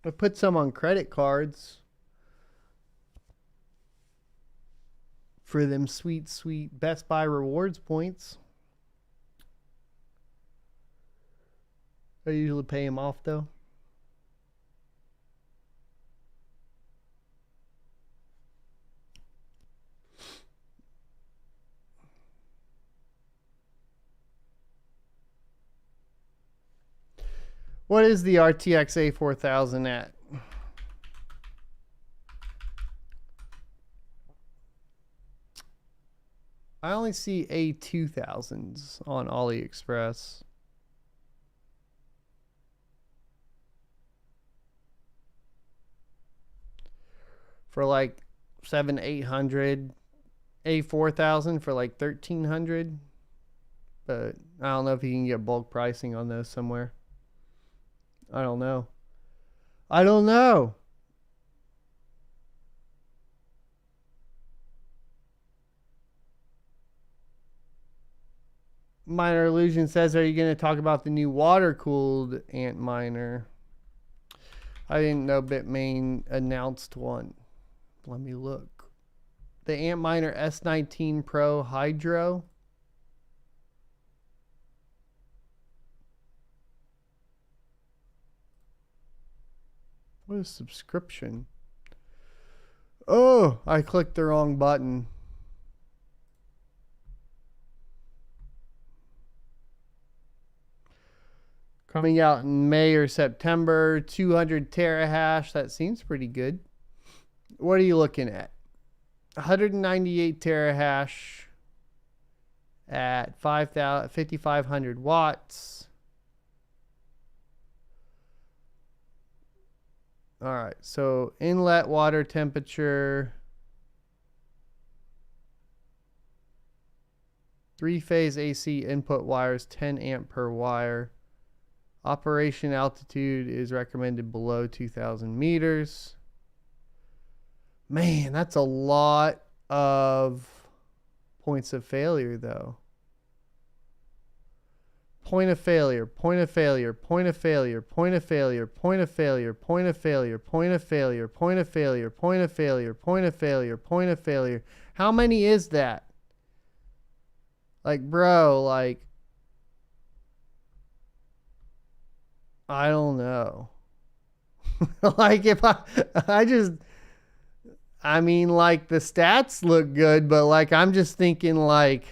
I put some on credit cards for them sweet, sweet Best Buy rewards points. I usually pay them off, though. What is the RTX A4000 at? I only see A2000s on AliExpress. For like 700-800, A4000 for like 1,300. But I don't know if you can get bulk pricing on those somewhere. I don't know. Miner Illusion says, are you going to talk about the new water-cooled Antminer? I didn't know Bitmain announced one. Let me look. The Antminer S19 Pro Hydro. What is subscription? Oh, I clicked the wrong button. Coming out in May or September, 200 terahash. That seems pretty good. What are you looking at? 198 terahash at 5,500 watts. All right, so inlet water temperature, 3-phase AC input wires, 10 amp per wire. Operation altitude is recommended below 2,000 meters. Man, that's a lot of points of failure, though. Point of failure, point of failure, point of failure, point of failure, point of failure, point of failure, point of failure, point of failure, point of failure, point of failure, point of failure. How many is that? Like, bro, like, I don't know. Like, if I mean, like, the stats look good, but, like, I'm just thinking, like,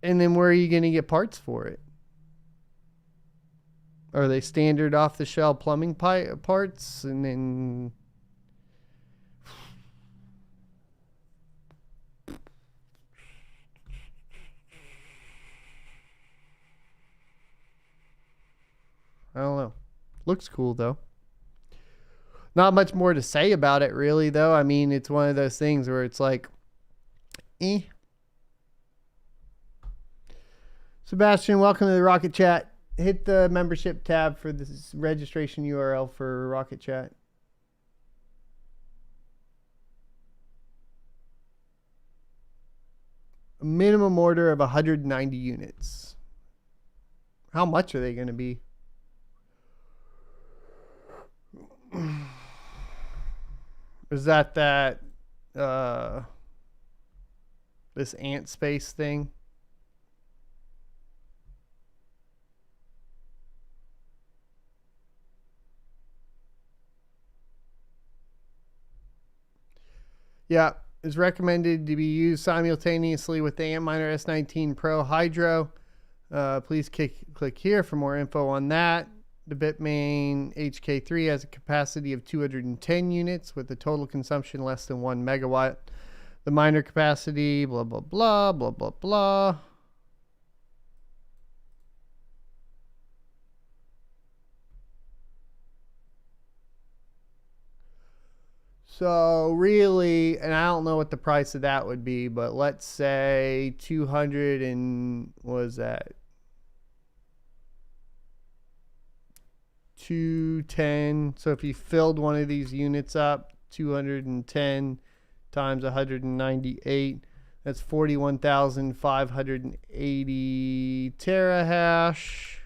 and then where are you going to get parts for it? Are they standard off-the-shelf plumbing parts? And then... I don't know. Looks cool, though. Not much more to say about it, really, though. I mean, it's one of those things where it's like, eh. Sebastian, welcome to the Rocket Chat. Hit the membership tab for this registration URL for Rocket Chat. A minimum order of 190 units. How much are they going to be? Is that this ant space thing? Yeah, is recommended to be used simultaneously with the Antminer S19 Pro Hydro. Please click here for more info on that. The Bitmain HK3 has a capacity of 210 units with a total consumption less than 1 megawatt. The miner capacity, blah, blah, blah, blah, blah, blah. So really, and I don't know what the price of that would be, but let's say 200 and what is that? 210. So if you filled one of these units up, 210 times 198, that's 41,580 terahash.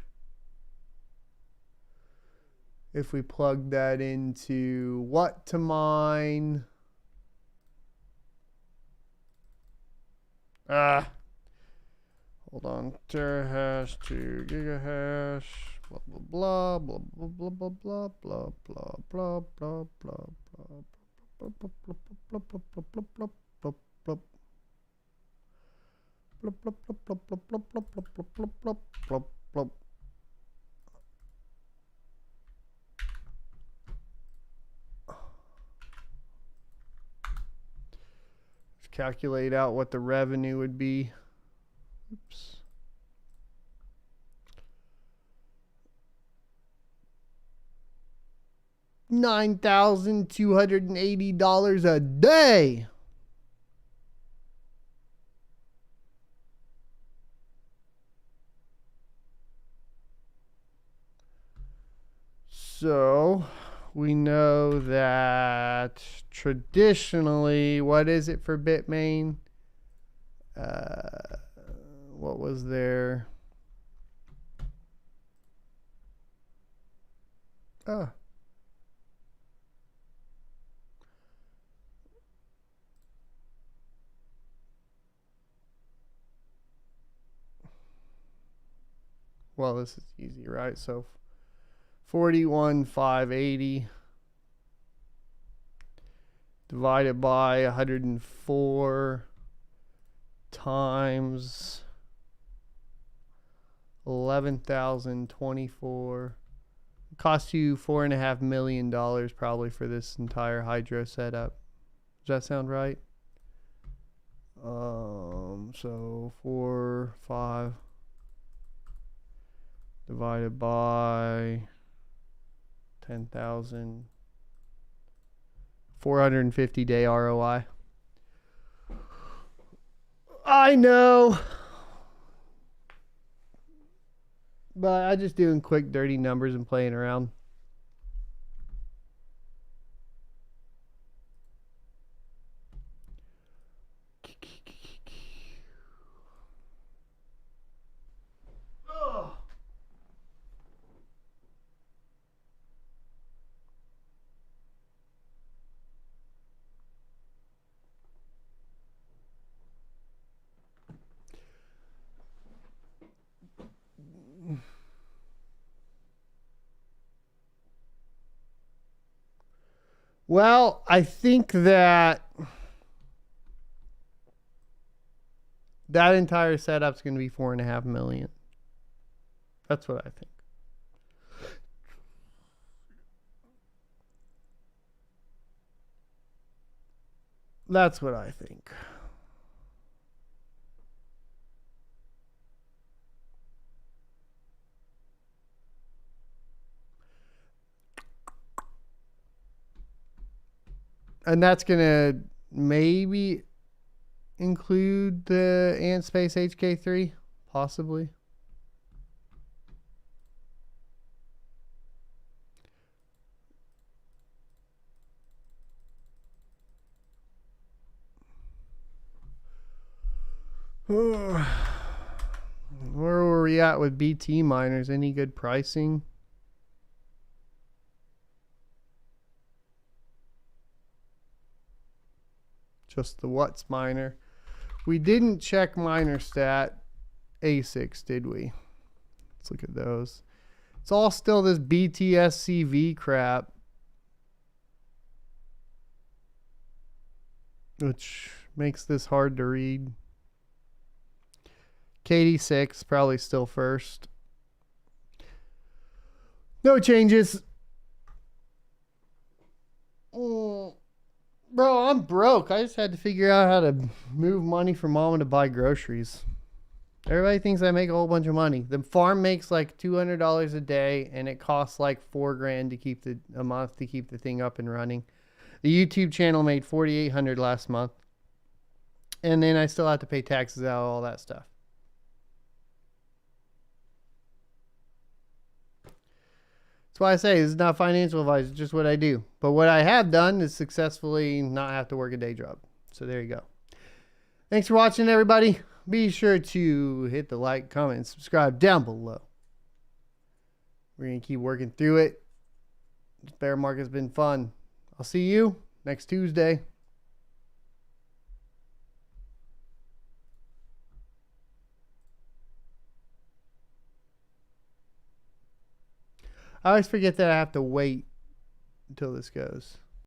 If we plug that into what to mine? Hold on. Terahash to gigahash. Blah blah blah blah blah blah blah blah blah blah blah blah blah. Calculate out what the revenue would be. Oops. $9,280 a day. So we know that traditionally, what is it for Bitmain? What was there? Well, this is easy, right? So 41,580 divided by 104 times 11,024. It costs you $4.5 million probably for this entire hydro setup. Does that sound right? So 4, 5 divided by 10,000, 450-day ROI. I know, but I'm just doing quick, dirty numbers and playing around. Well, I think that entire setup's going to be $4.5 million. That's what I think. That's what I think. And that's going to maybe include the AntSpace HK3, possibly. Where were we at with BT miners? Any good pricing? Just the What's miner. We didn't check miner stat ASICs, did we? Let's look at those. It's all still this BTSCV crap, which makes this hard to read. KD6 probably still first. No changes. Bro, I'm broke. I just had to figure out how to move money from mama to buy groceries. Everybody thinks I make a whole bunch of money. The farm makes like $200 a day, and it costs like $4,000 to keep a month to keep the thing up and running. The YouTube channel made $4,800 last month, and then I still have to pay taxes out, all that stuff. That's why I say this is not financial advice, it's just what I do. But what I have done is successfully not have to work a day job. So there you go. Thanks for watching, everybody. Be sure to hit the like, comment, and subscribe down below. We're going to keep working through it. This bear market's been fun. I'll see you next Tuesday. I always forget that I have to wait until this goes.